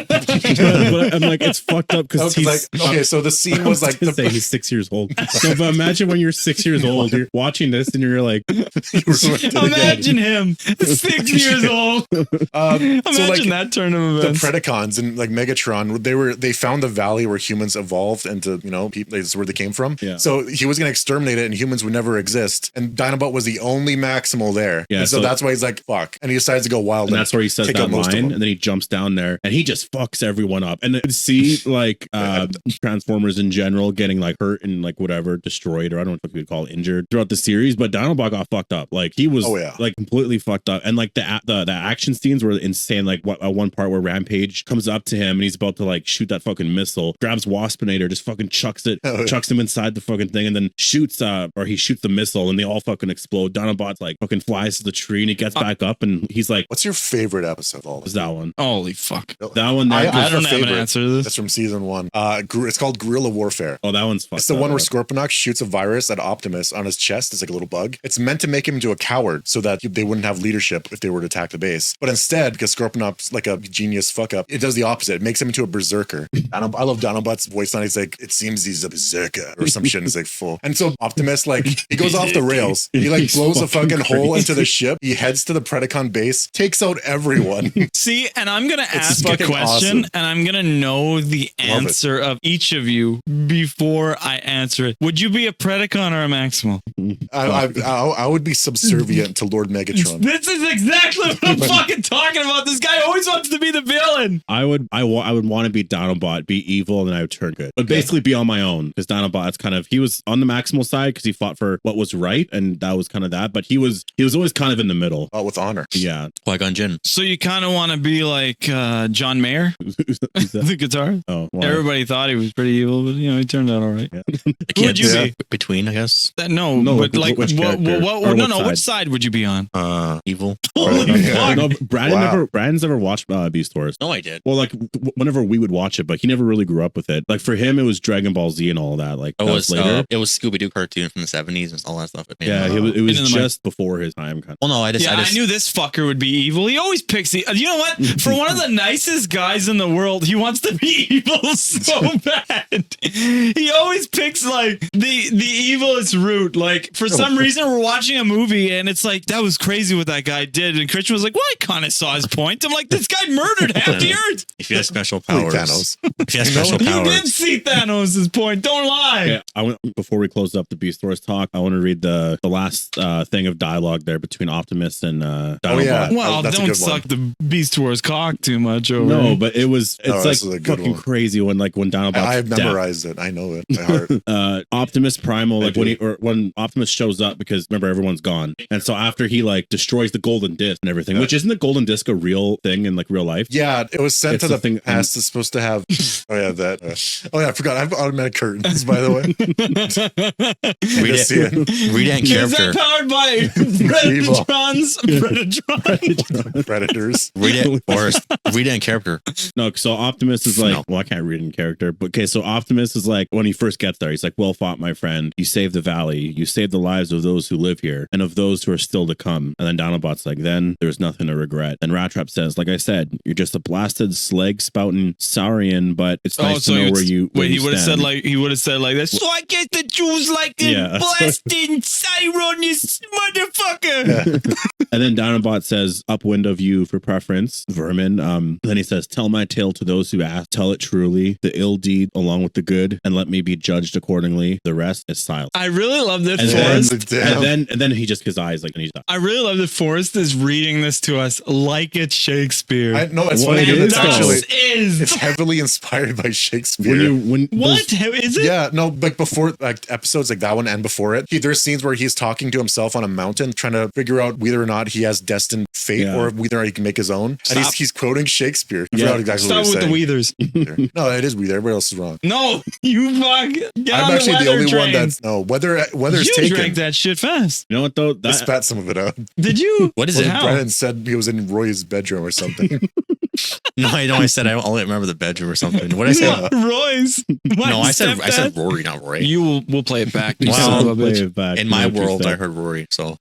but I'm like, it's fucked up because he's like, okay, so the scene was like say he's 6 years old. So, but imagine when you're 6 years old, you're watching this and you're like, Imagine him, 6 years old. Imagine that turn of the events. Predacons and like Megatron, they found the valley where humans evolved into, that's where they came from. Yeah. So he was going to exterminate it and humans would never exist. And Dinobot was the only Maximal there. Yeah, And so so- that's why he's like, fuck. And he decides to go wild. and that's where he says kick that out most of line, them. and then he jumps down there and he just fucks everyone up. And to see like Transformers in general getting like hurt and like whatever destroyed, or I don't know if you would call it injured throughout the series, but Dinobot got fucked up. Like he was Oh, yeah. like completely fucked up. And like the action scenes were insane. Like one part where Rampage comes up to him and he's about to like shoot that fucking missile, grabs Waspinator, just fucking chucks him inside the fucking thing, and then shoots he shoots the missile and they all fucking explode. Dinobot's like fucking flies to the tree and he gets back up and he's like, What's your favorite episode of all of "What's them? that one? Holy fuck. That one." I I have don't a have an favorite. answer to this. That's from season 1. It's called Guerrilla Warfare. Oh, that one's fucked. It's the up. one where Scorponok shoots a virus at Optimus on his chest. It's like a little bug. It's meant to make him into a coward so that they wouldn't have leadership if they were to attack the base. But instead, because Scorponok's like a genius fuck up, it does the opposite. It makes him into a berserker. I love Dinobot's voice on it. He's like, it seems he's a berserker or some shit. It's like full. And so Optimus, like, he goes off the rails. He like He's blows a fucking hole crazy. into the ship. He heads to the Predacon base, takes out everyone. See, and I'm going to ask a fucking question awesome. and I'm going to know the Love it. answer of each of you before I answer it. Would you be a Predacon or a Maximal? I would be subservient to Lord Megatron. This is exactly what I'm fucking talking about. This guy always wants to be the villain. I would want to be Dinobot, be evil, and then I would turn good. But basically be on my own because Dinobot's kind of, he was on the Maximal side because he fought for what was right, and that was kind of that. But he was always kind of in the middle. Oh, with honor. Yeah. Qui-Gon Jinn. So you kind of want to be like John Mayer, Who's that? the guitar. Oh, well, Everybody thought he was pretty evil, but he turned out all right. yeah. Who would you Yeah. be? Between, I guess. No, but like, which character? Or no, what which side would you be on? Evil. Holy Yeah. fuck! No, Wow. Brandon's never watched Beast Wars. No, I did. Well, like whenever we would watch it, but he never really grew up with it. Like for him, it was Dragon Ball Z and all that. Like that was later. It was Scooby-Doo cartoon from the 70s and all that stuff. Yeah, it was Into the mic. just before his time. Kind of. Well, no, I Yeah, I knew this fucker would be evil. He always picks the. You know what? For one of the nicest guys in the world, he wants to be evil so bad. He always picks like the evilest route. Like for some reason, we're watching a movie and it's like that was crazy what that guy did, and Christian was like, "Well, I kind of saw his point." I'm like, "This guy murdered half the earth." If you had special Holy powers. Thanos. If you had special You did powers. see Thanos' point. Don't lie. Yeah, before we close up the Beast Wars talk, I want to read the last thing of dialogue there between Optimus and Dinobot. Oh, yeah. Well, That's a don't good one. suck the Beast Wars cock too much over. No, but it's this like is a good fucking one. crazy when Dinobot. I've memorized it. I know it by heart. Optimus Primal, I like when Optimus shows up, because remember everyone's gone, and so after he like destroys the golden disc and everything, which isn't the golden disc a real thing in like real life? Yeah, it was sent It's to the the thing- past. It's supposed to have. Oh yeah, that. Oh yeah, I forgot. I have automatic curtains, by the way. Read see it. Read it in Is that character. powered by Evil. Predatrons? Predators. Read it, or read it in character. No, so Optimus is like, No. well, I can't read in character, but okay, so Optimus is like, when he first gets there, he's like, well fought, my friend. You saved the valley. You saved the lives of those who live here and of those who are still to come. And then Dinobot's like, then there's nothing to regret. And Rat Trap says, like I said, You're just a blasted slag spouting Saurian, but it's nice to know where you. Wait, he would have said like this. So I guess the Jews like a blasting Cyronius motherfucker. And then Dinobot says, "Upwind of you for preference, vermin." Then he says, "Tell my tale to those who ask. Tell it truly, the ill deed along with the good, and let me be judged accordingly. The rest is silent." I really love that Forrest. And then he just his eyes like, and he's done. I really love that Forrest is reading this to us like it's Shakespeare. I know it's Well, funny. it is, It's heavily inspired by Shakespeare. What is it? Yeah, no, like before, like episodes like that one and before it, there's scenes where he's talking to himself on a mountain, trying to figure out whether or not he has destined fate or whether or not he can make his own. And he's quoting Shakespeare. I forgot exactly Start what with the Weathers. Weathers. No, it is Weather. Everybody else is wrong. No, you fuck. I'm actually the only one that's Weather's you taken. You drank that shit fast. You know what though? I spat some of it out. Did you? What is it? Brennan said he was in Roy's bedroom or something. No, I know. I said I only remember the bedroom or something. What did I say? Roy's. No, I said Rory, not Roy. We'll play it back. In my world, I heard Rory. So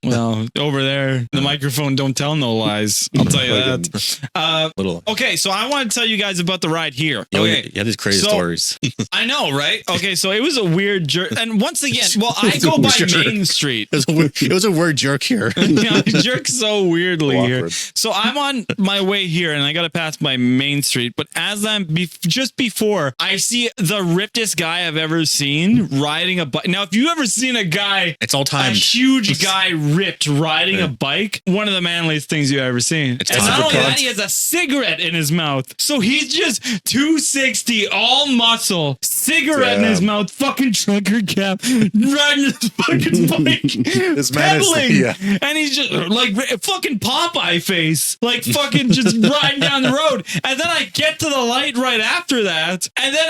over there, the microphone don't tell no lies. I'll tell you that. Okay, so I want to tell you guys about the ride here. Okay, you have these crazy stories. I know, right? Okay, so it was a weird jerk, and once again, I go by Main Street. It was a word jerk here. I jerk so weirdly here. So I'm on my way here, and I got to pass by Main Street. But as I'm just before, I see the rippedest guy I've ever seen riding a bike. Now, if you ever seen a guy, it's all time, a huge guy ripped riding a bike, one of the manliest things you've ever seen. And not only that, he has a cigarette in his mouth. So he's just 260, all muscle, cigarette in his mouth, fucking trucker cap, riding his fucking bike, this man pedaling, and he's just like fucking Popeye face, like fucking just riding down the road. And then I get to the light right after that, and then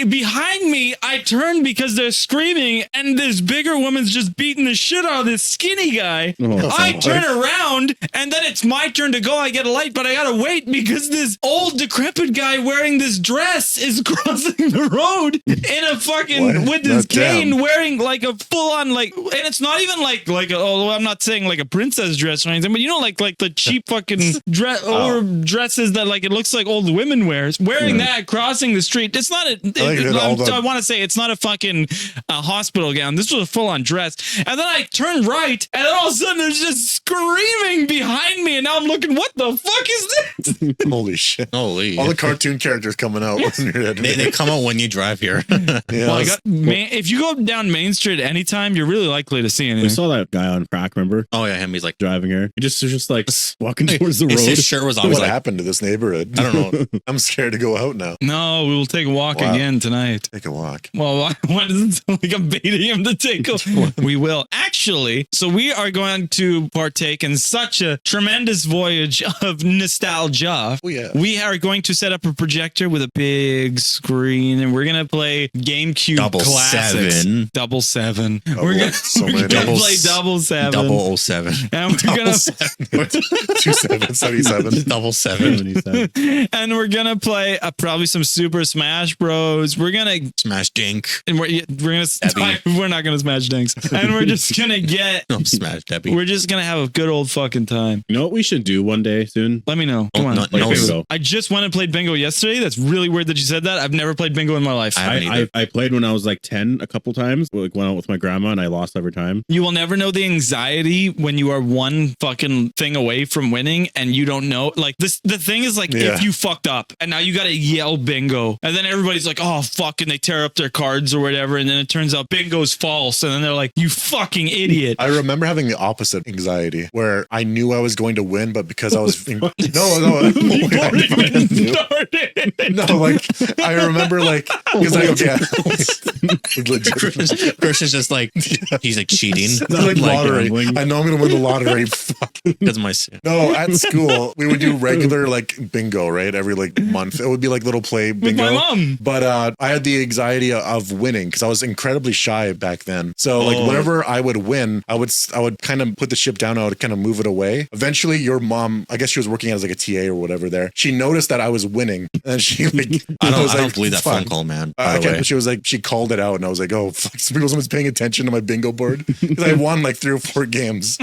behind me, I turn because they're screaming, and this bigger woman's just beating the shit out of this skinny guy. I turn around, and then it's my turn to go. I get a light, but I gotta wait because this old decrepit guy wearing this dress is crossing the road in a fucking with this cane, wearing like a full on and it's not even like I'm not saying like a princess dress or anything, but you know like the cheap fucking dress or dresses that like it looks like old women wears, wearing that crossing the street. It's not I want to say it's not a fucking hospital gown. This was a full on dress. And then I turn right, and then all of a sudden there's just screaming behind me, and now I'm looking, what the fuck is this? Holy shit. Holy. All the cartoon characters coming out. They come out when you drive here. If you go down Main Street anytime, you're really likely to see anything. We saw that guy on crack, remember? Oh yeah, him. He's like driving here. He just like walking towards the road. His shirt was always what happened to this neighborhood? I don't know. I'm scared to go out now. No, we will take a walk again tonight. Take a walk. Well, why does it sound like I'm baiting him to take a walk? We will. Actually, so we are going to partake in such a tremendous voyage of nostalgia. Oh, yeah. We are going to set up a projector with a big screen, and we're going to play GameCube classics. Double seven. We're going to play Double Seven. 007. And we're going to 2777. 77. And we're going to play probably some Super Smash Bros. We're going to smash Dink. And we're not going to smash Dinks. And we're just going to get smash Debbie. We're just going to have a good old fucking time. You know what we should do one day soon? Let me know. Come on. Bingo. I just went and played bingo yesterday. That's really weird that you said that. I've never played bingo in my life. I played when I was like 10 a couple times. Like went out with my grandma and I lost every time. You will never know the anxiety when you are one fucking thing away from winning and you don't know. Like the thing is like if you fucked up and now you got to yell bingo and then everybody's like, oh fuck, and they tear up their cards or whatever, and then it turns out bingo's false, and then they're like, you fucking idiot. I remember having the opposite anxiety where I knew I was going to win, but because I was no, like I remember like because Christian's just like he's like cheating. Like lottery. I know I'm gonna win the lottery. Because my no, at school we would do regular like bingo, right? Every like month it would be like little play bingo. With my mom. But I had the anxiety of winning because I was incredibly shy back then. So like whenever I would win, I would kind of put the ship down. I would kind of move it away. Eventually, your mom, I guess she was working as like a TA or whatever there. She noticed that I was winning, and she like I don't believe that phone call, man. She was like she called it out, and I was like, oh fuck, someone's paying attention to my bingo board because I won like 3 or 4 games.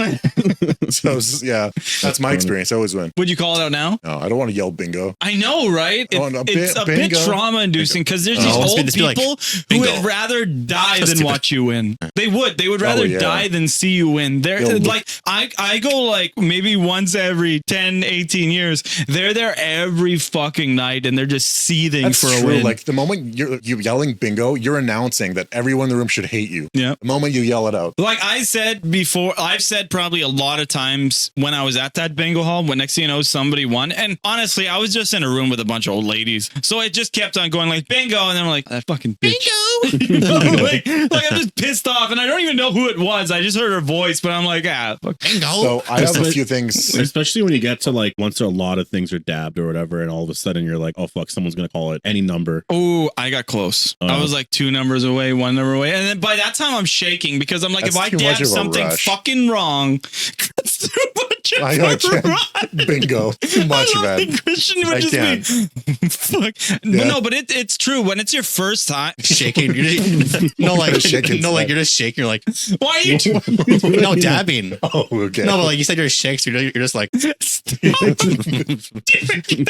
So yeah, that's my experience. I always win. Would you call it out now? No, I don't want want to yell bingo. I know, right? It's a bit bingo. trauma-inducing because there's these Oh, old just be like, people who bingo. would rather die So than stupid. watch you win. They would rather yeah. die than see you win. They're Yeah, like, I go like maybe once every 10, 18 years. They're there every fucking night and they're just seething That's for a true. win. Like the moment you're yelling bingo, you're announcing that everyone in the room should hate you. Yeah. The moment you yell it out. Like I said before, I've said probably a lot of times when I was at that bingo hall, when next thing you know, somebody won. And honestly, I was just in a room with a bunch of old ladies. So it just kept on going like bingo. And then I'm like, that fucking bitch. You know, like I'm just pissed off and I don't even know who it was. I just heard her voice, but I'm like, fuck. Bingo. So I have a few things. Especially when you get to like once a lot of things are dabbed or whatever, and all of a sudden you're like, oh fuck, someone's gonna call it any number. Oh, I got close. I was like 2 numbers away, 1 number away. And then by that time I'm shaking because I'm like, That's if I too much dab of a something rush. fucking wrong, that's too much of I a can't. rush. Bingo. Too much, I don't man. think Christian would I just can't. be fuck. Yeah. No, but it's true. When it's your first time, Shaking. No, like Shaking no, like side. you're just shaking. You're like why are you doing no dabbing. Oh, okay. No, but like you said, you're shakes. You're just like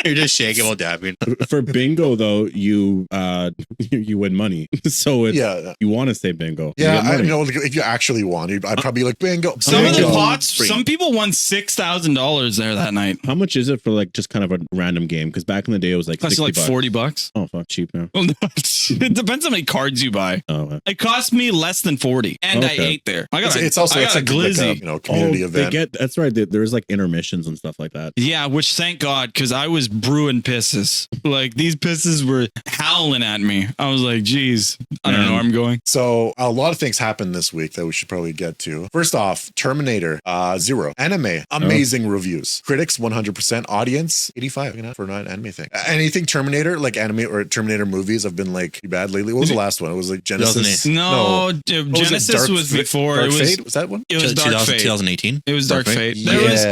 you're just shaking while dabbing. For bingo though, you win money. So it's Yeah. you want to say bingo. You Yeah, get I money. know. Like, if you actually won, I'd probably be like bingo. some of the bingo. pots? Free. Some people won $6,000 there that night. How much is it for like just kind of a random game? Because back in the day it was like Cost 60 you like bucks. $40. Oh fuck, cheap now. Well, no, it depends how many cards you buy. Oh, It cost me less than 40, and I Okay. ate there. I got It's also I it's got a like glizzy. a community they event. get that's right. There's like intermissions and stuff like that. Yeah, which thank God, because I was brewing pisses. Like these pisses were howling at me. I was like, geez, I don't know where I'm going. So a lot of things happened this week that we should probably get to. First off, Terminator 0. Anime. Amazing reviews. Critics 100%. Audience 85 for an anime thing. Anything Terminator, like anime or Terminator movies have been like pretty bad lately. What was the last one? It was like Genesis. No, What was it? Genesis was before. Dark it was Fate? Was that one? it was Dark Fate. 2018. It was Dark Fate. There was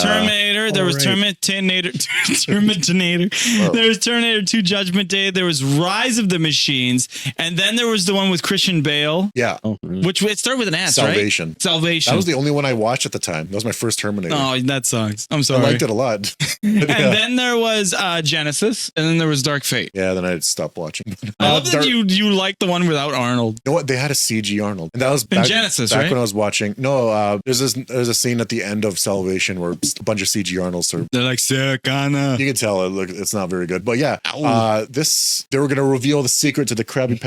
Terminator. There was Alright. Terminator. Terminator. There was Terminator 2 Judgment Day. There was Rise of the Machines, and then there was the one with Christian Bale, Yeah. Oh, really? which it started with an S, Salvation. right? Salvation. That was the only one I watched at the time. That was my first Terminator. Oh, that sucks. I'm I sorry. liked it a lot. And then there was Genesis, and then there was Dark Fate. Yeah, then I stopped watching. I love that you like the one without Arnold. You know what? They had a CG Arnold, and that was back, Genesis, back right? when I was watching. No, there's a scene at the end of Salvation where a bunch of CG Arnolds are. They're like Sakana. You can tell it's not very good, but yeah, they were going to reveal the secret to the Krabby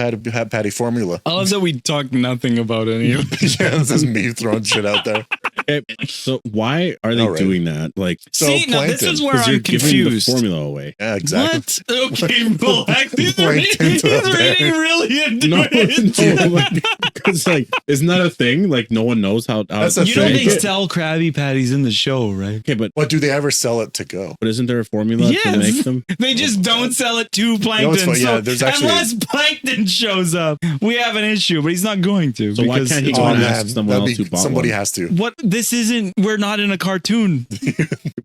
Patty formula. I love that we talked nothing about any of it. Yeah, this is me throwing shit out there. Okay, so why are they Alright. doing that? Like, So See, now this Plankton. is where 'cause you're I'm giving confused. the formula away. Yeah, exactly. What? Okay, relax. He's reading Plankton to the really into No, it. because like, isn't that a thing? Like, no one knows how. That's a You know thing. they sell Krabby Patties in the show, right? Okay, but What do they ever sell it to go? isn't there a formula Yes. to make them? They just don't sell it to Plankton. what's funny? So Yeah, there's actually- unless Plankton shows up, we have an issue, but he's not going to. So why can't he it's go Oh and man, ask someone else who bought somebody one? has to. what this isn't. We're not in a cartoon.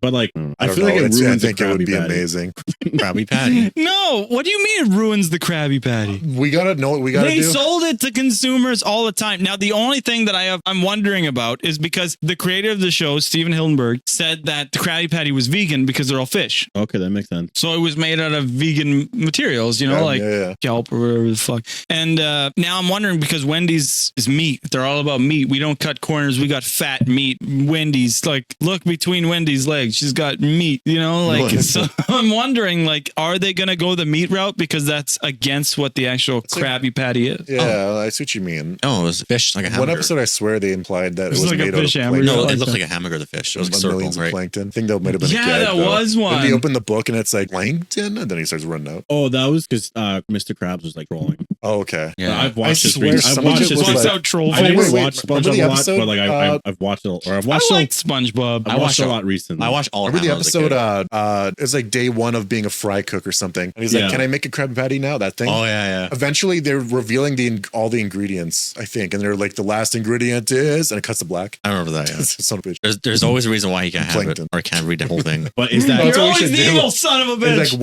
But like, I don't feel like know. it I ruins think the it would Krabby be Patty. amazing. Krabby Patty. No, what do you mean it ruins the Krabby Patty? We gotta know what we gotta They do. sold it to consumers all the time. Now, the only thing that I'm wondering about is because the creator of the show, Steven Hillenburg, said that the Krabby Patty was vegan because they're all fish. Okay, that makes sense. So it was made out of vegan materials, you know, Yeah, like yeah. kelp or whatever the fuck. And now I'm wondering because Wendy's is meat. They're all about meat. We don't cut corners. We got fat meat. Wendy's, like, look between Wendy's legs. She's got meat, you know, like, so I'm wondering, like, are they going to go the meat route because that's against what the actual Krabby Patty is? Yeah, I see what you mean. No, it was fish like a One hamburger. episode, I swear they implied that it It's was like a made out of fish hamburger. plankton. No, like it looked that. like a hamburger of the fish. It was like a Millions circle, of right? plankton. I think that might have been a Yeah, gag, that though. was one. Then he opened the book and it's like plankton, and then he starts running out. Oh, that was because Mr. Krabs was like trolling. Oh, okay. Yeah. I've watched his swear I've some watched of it his was What's like- out troll I never wait, watched remember SpongeBob the a lot, episode? but like I've watched it, or I've I watched liked SpongeBob. I watched a lot recently. I watched all of Remember the them when I was a episode? kid. It's like day one of being a fry cook or something. And he's Yeah. like, "Can I make a Krabby Patty now?" That thing. Oh yeah, yeah. Eventually, they're revealing all the ingredients, I think, and they're like, the last ingredient is, and it cuts to black. I remember that. Yeah. Son of a bitch. There's always a reason why he can't have Plankton. it or can't read the whole thing. But is that That's You're what we always should the do. evil son of a It's bitch.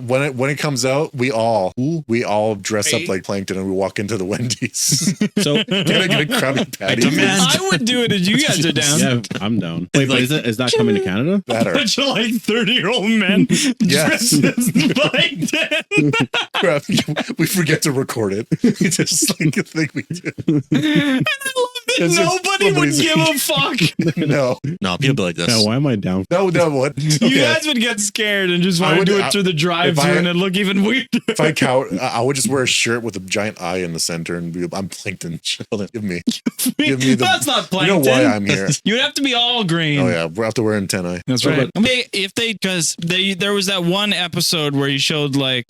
like when it comes out, we all dress up like plankton and we walk into the Wendy's. So Can I get a Krabby Patty? I would do it if you guys are down. yeah, I'm down. Wait, but is that coming to Canada? That or Bunch of like 30-year-old men Yes. dressed as the plankton. crap, we forget to record it. It's just like a thing we do. And I love that It's just nobody would somebody's- give a fuck. No, No, people be like this. Yeah, why am I down? no, what? You Okay. guys would get scared and just want to would- do it through the drive-thru if I- and it'd look even weirder. If I count, I would just wear a shirt with a giant eye in the center and be, I'm plankton. Give me the. That's not You plankton. know why I'm here? You would have to be all green. Oh yeah, we have to wear antennae. That's So, right. but- If they, because there was that one episode where you showed like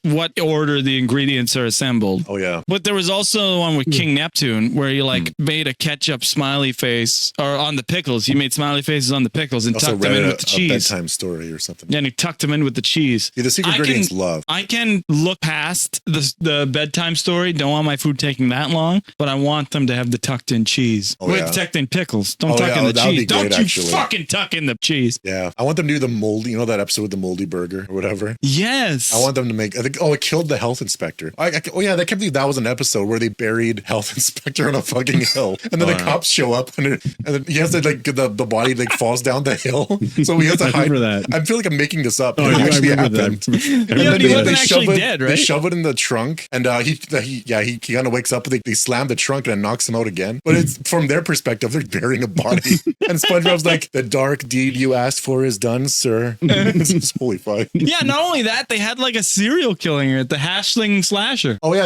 what order the ingredients are assembled. Oh yeah. But there was also the one with King Neptune where you like made a ketchup smiley face or on the pickles. You made smiley faces on the pickles and Also tucked them read in a with the cheese. bedtime story or something. Yeah, and you tucked them in with the cheese. Yeah, the secret I ingredients can- love. I can look past the bedtime story. Don't want my food taking that long, but I want them to have the tucked in cheese. Oh, Wait, yeah. tucked in pickles. Don't Oh, tuck yeah, in the that would be cheese. Don't great, you actually. fucking tuck in the cheese. Yeah, I want them to do the moldy. You know that episode with the moldy burger or whatever. Yes. I want them to make. I think. Oh, it killed the health inspector. Oh yeah, I can't believe that was an episode where they buried health inspector on a fucking hill, and then the cops show up, and then he has to like the body like falls down the hill, so he has to I hide. remember that. I feel like I'm making this up. Oh, It I actually remember happened. that. Yeah, but he wasn't actually dead, right? They shove it in the trunk, and he kind of wakes up. They slam the trunk and it knocks him out again. But it's from their perspective, they're burying a body, and SpongeBob's like, "The dark deed you asked for is done, sir." It's just holy fuck. Yeah, not only that, they had like a serial killing her, the hashling slasher. Oh yeah,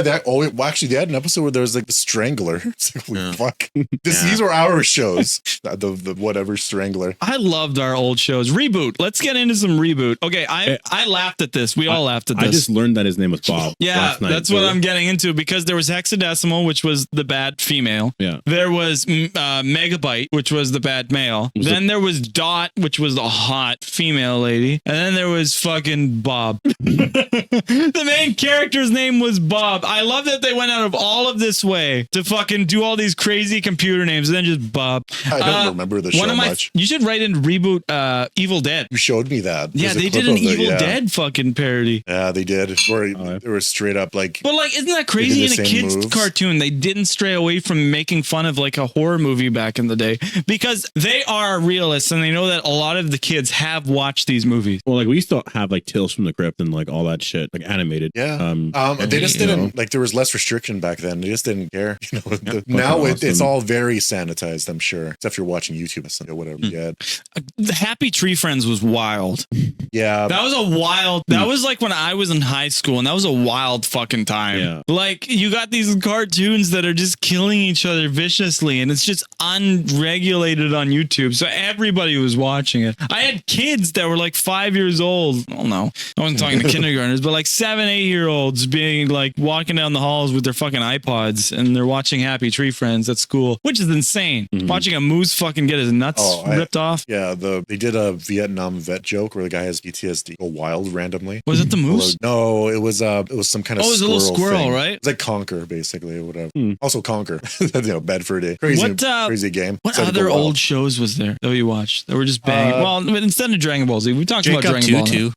actually they had an episode where there was like the strangler. It's like, holy fuck. These are our shows. The whatever strangler. I loved our old shows. Reboot. Let's get into some reboot. Okay, I laughed at this. We all laughed at this. I just learned that his name was Bob. Yeah, last night, that's what I'm getting into because there was Hexadecimal, which was the bad female. Yeah. There was Megabyte, which was the bad male. Then there was Dot, which was the hot female lady. And then there was fucking Bob. The main character's name was Bob. I love that they went out of all of this way to fucking do all these crazy computer names and then just Bob. I don't remember the show much. You should write in reboot Evil Dead. You showed me that. Yeah, There's a they clip did an of it, Evil yeah. Dead fucking parody. Yeah, they did. Where they were straight up like. But like, isn't that crazy? In the a same kids' moves. cartoon, they didn't stray away from making fun of like a horror movie back in the day because they are realists and they know that a lot of the kids have watched these movies. Well, like we used to have like Tales from the Crypt and like all that shit, like animated. Yeah. They just you didn't know. like. There was less restriction back then. They just didn't care. You know. Now Fucking it's awesome. all very sanitized. I'm sure, except if you're watching YouTube or whatever. Yeah. The Happy Tree Friends was wild. Yeah. That was a wild. That was like when I was in high school, and that was a wild fucking time. Yeah. Like you got these cartoons that are just killing each other viciously, and it's just unregulated on YouTube. So everybody was watching it. I had kids that were like 5 years old. Oh no, I wasn't talking to kindergartners, but like 7, 8-year-olds being like walking down the halls with their fucking iPods, and they're watching Happy Tree Friends at school, which is insane. Watching a moose fucking get his nuts ripped off. Yeah, they did a Vietnam vet joke where the guy has PTSD, go wild randomly. Was it the moose? No, it was some kind of Oh, it was a little squirrel, thing. right? It's like Conquer, basically, or whatever. Also Conquer, Bedford, crazy game. What So to other go wild. old shows was there that you watched that were just banging? Well, instead of Dragon Ball Z, we talked about Jacob Dragon Ball. too.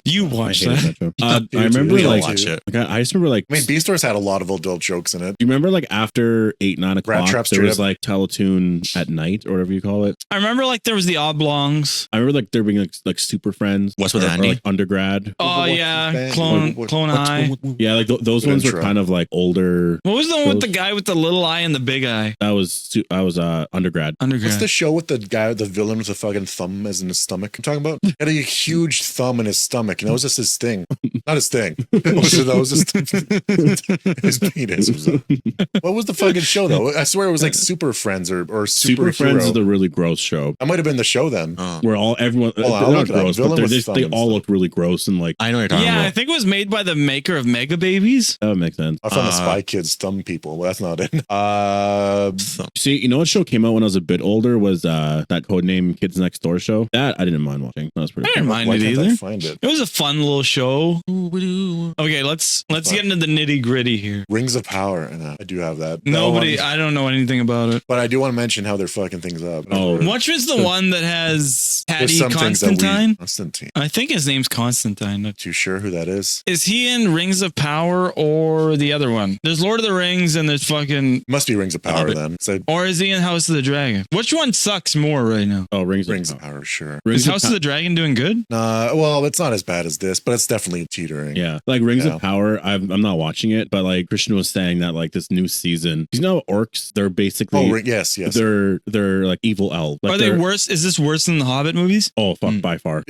You I watched hated that? that show. I remember We all like watched it. I just remember like I mean, Beastars had a lot of adult jokes in it. you remember like after 8, 9 o'clock, Trap there straight was up. like Teletoon at night or whatever you call it. I remember like there was the Oblongs. I remember like there being like Super Friends. What's with or, Andy? like Undergrad. Oh what's yeah, his name? Clone Eye. Yeah, like those Good ones were intro. kind of like older. What was the one with the Those- guy with the little eye and the big eye? I was Undergrad. What's Undergrad. the show with the guy, the villain with the fucking thumb as in his stomach? I'm talking about. He had a huge thumb in his stomach, and that was just his thing. Not his thing. That was just his penis. What was the fucking show though? I swear it was like Super Friends or Super Super Friends Hero. is the really gross show That might have been the show then. where everyone Hold on, they're I'll not look it up. gross, but Villain with they thumb and all stuff. look really gross and like I know what you're talking Yeah, I about. think it was made by the maker of Mega Babies. that would make sense. I found the Spy Kids thumb people. Well, that's not it. See, you know what show came out when I was a bit older was that Codename Kids Next Door show. That I didn't mind watching. That was pretty. I didn't mind Why it can't I either. find it? It was a fun little show. Okay, let's get into the nitty gritty here. Rings of Power. And I do have that. Nobody, That one- I don't know know anything about it. But I do want to mention how they're fucking things up. Oh. Which was the one that has There's Paddy some things that Constantine? Constantine. I think his name's Constantine. Not too sure who that is. Is he in Rings of Power or the other one? There's Lord of the Rings and there's fucking... Must be Rings of Power then. So Or is he in House of the Dragon? Which one sucks more right now? Oh, Rings Rings of of Power, sure. Is House of the Dragon doing good? Well, it's not as bad as this, but it's definitely teetering. Yeah, like Rings Yeah. of Power. I'm not watching it, but like Christian was saying that like this new season, you know, orcs. They're basically Yes. they're like evil elves. Like Are they they're- worse? Is this worse than the Hobbit movies? Oh fuck, by far.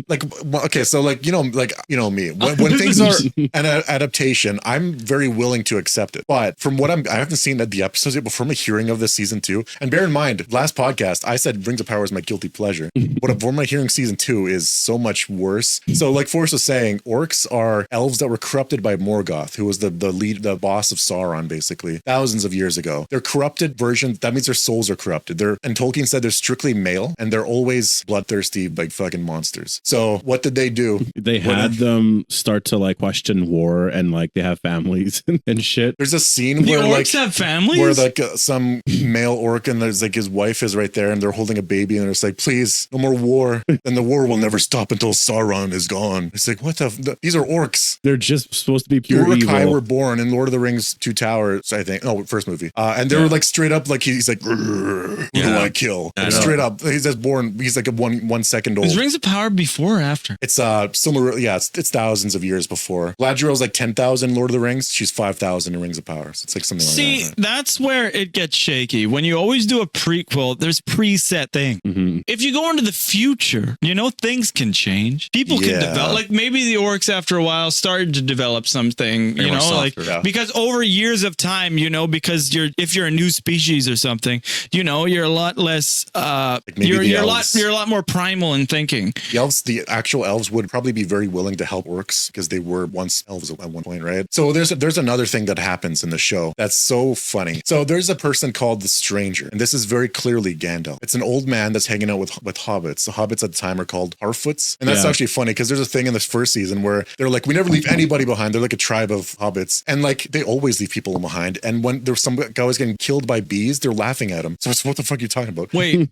Like okay, so like you know me when things are an adaptation, I'm very willing to accept it. But from what I haven't seen the episodes yet, but from a hearing of this season 2, and bear in mind, last podcast I said Rings of Power is my guilty pleasure. But from my hearing, season 2 is so much worse. So like Forrest was saying, orcs are elves that were corrupted by Morgoth, who was the lead, the boss of Sauron, basically thousands of years ago. They're corrupted versions. That means their souls are corrupted. And Tolkien said they're strictly male, and they're always bloodthirsty, like fucking monsters. So what did they do? They had them start to like question war and like they have families and shit. There's a scene The where orcs like have families? where like some male orc and there's like his wife is right there and they're holding a baby and it's like, please, no more war. And the war will never stop until Sauron is gone. It's like, what these are orcs. They're just supposed to be pure Uruk-hai evil. were born in Lord of the Rings 2 Towers, I think. No, first movie. And they were like straight up like he's like, who do I kill? I know. Straight up. He's just born. He's like a 1 second old. Is Rings of Power before or after? It's similar. Yeah, it's thousands of years before. Galadriel's like 10,000 Lord of the Rings. She's 5,000 in Rings of Power. So it's like something like See, that. that's where it gets shaky. When you always do a prequel, there's preset thing. If you go into the future, things can change. People can Yeah. develop. Like maybe the orcs after a while started to develop something, They're more softer. Yeah. because over years of time, because if you're a new species or something, you're a lot less. maybe You're the a elves. lot more primal in thinking. The actual elves would probably be very willing to help orcs because they were once elves at one point, right? So there's another thing that happens in the show that's so funny. So there's a person called the Stranger, and this is very clearly Gandalf. It's an old man that's hanging out with hobbits. The hobbits at the time are called Harfoots, and that's Yeah. actually funny because there's a thing in this first season where they're like, we never leave anybody behind. They're like a tribe of hobbits, and like they always leave people behind. And when there's some guy was getting killed by bees, they're laughing at him. So it's, what the fuck are you talking about? Wait,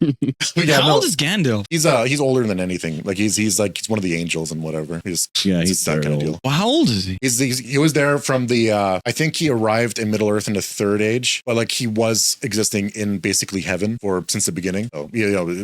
Yeah, how no. old is Gandalf? He's older than anything. Like he's one of the angels and whatever. He's that very kind of old. deal. Well, how old is he? He was there from the I think he arrived in Middle Earth in the Third Age, but like he was existing in basically heaven since the beginning. So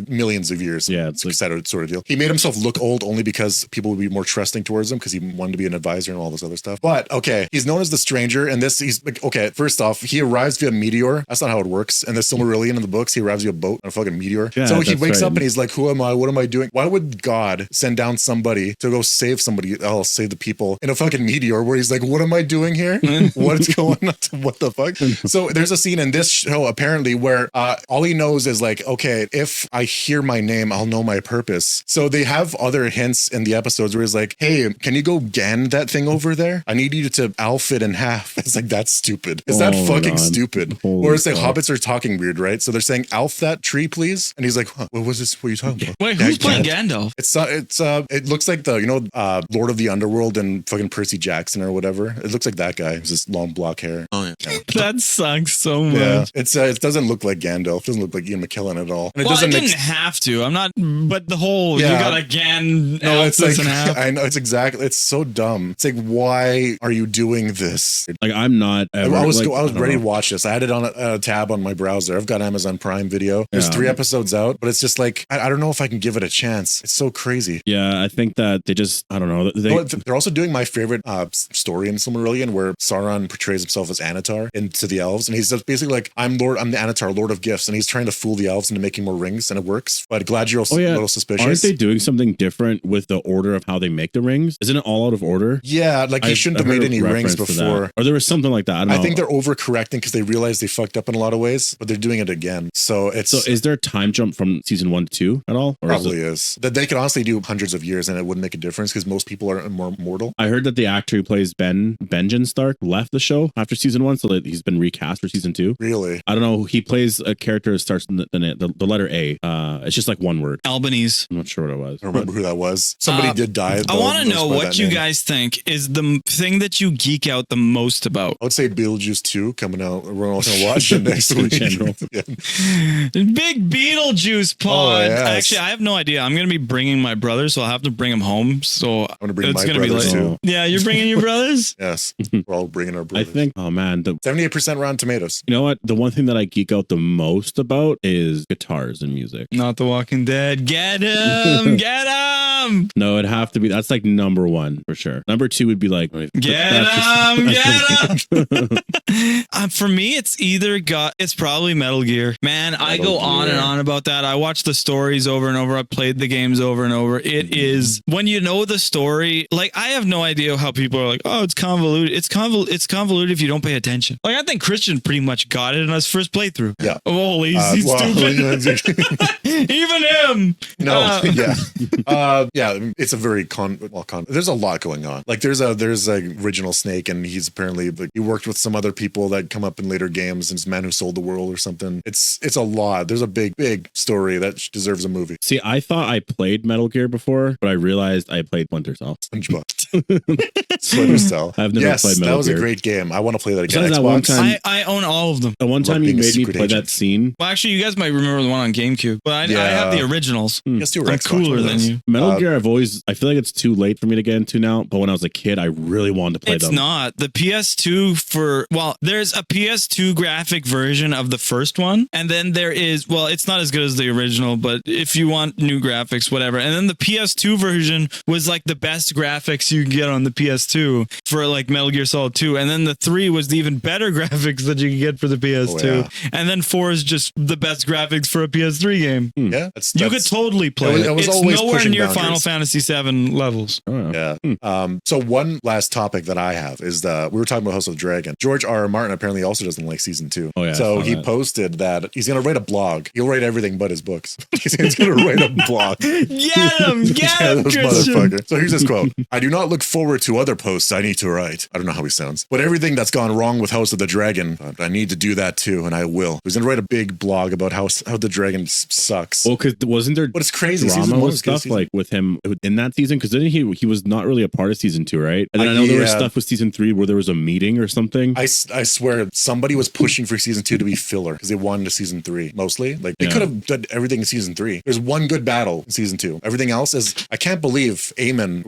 millions of years. Yeah, it's like- sort of deal. He made himself look old only because people would be more trusting towards him because he wanted to be an advisor and all this other stuff. But okay, he's known as the Stranger, and he's like, okay, first off, he arrives via meteor. That's not how it works. And the Silmarillion in the books, he arrives via boat on a fucking meteor. Yeah, so he that's wakes right. up and he's like, who am I? What am I doing? Why would God send down somebody to go save somebody else, save the people in a fucking meteor where he's like, what am I doing here? What's going on? What the fuck? So there's a scene in this show apparently where all he knows is like, okay, if I hear my name, I'll know my purpose. So they have other hints in the episodes where he's like, hey, can you go gan that thing over there? I need you to alf it in half. It's like, that's stupid. Is that Oh, fucking God. stupid? Holy Or it's like fuck. hobbits are talking weird, right? So they're saying alf that tree, please. And he's like, huh, what was this? What are you talking about? Wait, Yeah, who's I playing can't. Gandalf? It looks like the Lord of the Underworld and fucking Percy Jackson or whatever. It looks like that guy. It's just long black hair. Oh yeah. That sucks so much. Yeah, it doesn't look like Gandalf. It doesn't look like Ian McKellen at all. And Well, doesn't it didn't have to. I'm not, but the whole Yeah. you got again. No, it's like half. I know it's so dumb. It's like, why are you doing this? Like I'm not. Ever, I was like, don't ready to know. watch this. I had it on a tab on my browser. I've got Amazon Prime Video. There's Yeah. 3 episodes out, but it's just like I don't know if I can give it a chance. It's so crazy. Yeah, I think that they just. I don't know. They're also doing my favorite story in Silmarillion, where Sauron portrays himself as Anatar into the elves, and he's just basically like, I'm the Anatar, Lord of Gifts, and he's trying to fool the elves into making more rings, and it works. But Gladriel's a little suspicious. Aren't they doing something different with the order of how they make the rings? Isn't it all out of order? Yeah, like he shouldn't have I've made heard any a rings reference to before. that. Or there was something like that. I don't know. I think they're overcorrecting because they realize they fucked up in a lot of ways, but they're doing it again. So it's So is there a time jump from season 1 to 2 at all? Or probably is. That they could honestly do hundreds of years and it wouldn't make a difference because most people are more mortal. I heard that the actor who plays Benjen Stark left the show after season 1, so that he's been recast for season 2. Really? I don't know. He plays a character that starts in the letter A. It's just like one word. Albanese. I'm not sure what it was. I don't remember who that was. Somebody did die. I though, want to know by what that you name. guys think is the thing that you geek out the most about. I would say Beetlejuice 2 coming out we're all gonna watch it next In week. general. Yeah. Big Beetlejuice pod. Oh, yes. Actually, I have no idea. I'm gonna be bringing my brother, so I'll have to bring him home. So I'm gonna bring it's my gonna be brothers like, too. yeah, you're bringing your brothers. Yes, we're all bringing our I brothers. think, oh man, 78% Rotten Tomatoes. you know what? The one thing that I geek out the most about is guitars and music. Not The Walking Dead. Get him! Get him! No, it'd have to be. That's like number one for sure. Number two would be like, Get him! Get him! For me, it's probably Metal Gear. Man, I go on and on about that. I watch the stories over and over. I played the games over and over. It is, when you know the story, like, I have no idea how people are like, oh, it's convoluted. It's convoluted if you don't pay attention. Like, I think Christian pretty much got it in his first playthrough. Yeah. Oh, he's stupid. Even him. No, yeah, it's a very there's a lot going on. Like there's a original Snake, and he's apparently like, he worked with some other people that come up in later games, and it's Man Who Sold the World or something. It's a lot. There's a big story that deserves a movie. see, I thought I played Metal Gear before, but I realized I played Splinter Cell. SpongeBob. Splinter Cell. I've never played Metal that was Gear. a great game. I want to play that again. Besides that Xbox. one time- I own all of them. The one time you being a made me secret play agent. that scene, Well, actually, you guys might remember the one on GameCube, but I have the originals. Yes, you were I'm Xbox cooler with than us. you. Metal Gear, I feel like it's too late for me to get into now, but when I was a kid, I really wanted to play It's them. not. The PS2 there's a PS2 graphic version of the first one, and then there is, it's not as good as the original, but if you want new graphics, whatever. And then the PS2 version was like the best graphics you can get on the PS2 for like Metal Gear Solid 2. And then the 3 was the even better graphics that you could get for the PS2. Oh, yeah. And then 4 is just the best graphics for a PS3 game. Yeah, You could totally play it. It was It's always nowhere pushing near boundaries. Final Fantasy 7 levels. Oh, Yeah. So one last topic that I have is we were talking about House of the Dragon. George R. Martin apparently also doesn't like season 2. Oh, yeah, I So saw he that. posted that he's going to write a blog. He'll write everything but his books. He's going to write a blog. Get him! Get Yeah, him, those Christian! motherfucker. So here's this quote. I do not look forward to other posts I need to write. I don't know how he sounds. But everything that's gone wrong with House of the Dragon, I need to do that too, and I will. He's going to write a big blog about how the dragon sucks. well, because wasn't there But it's crazy. drama Season one with was good stuff season. like with him in that season? Because didn't he was not really a part of season 2, right? And then I know there was Yeah. stuff with season 3 where there was a meeting or something. I swear somebody was pushing for season 2 to be filler because they wanted a season 3 mostly. Like they Yeah. could have done everything in season 3. There's one good battle in season 2. Everything else is, I can't believe Damon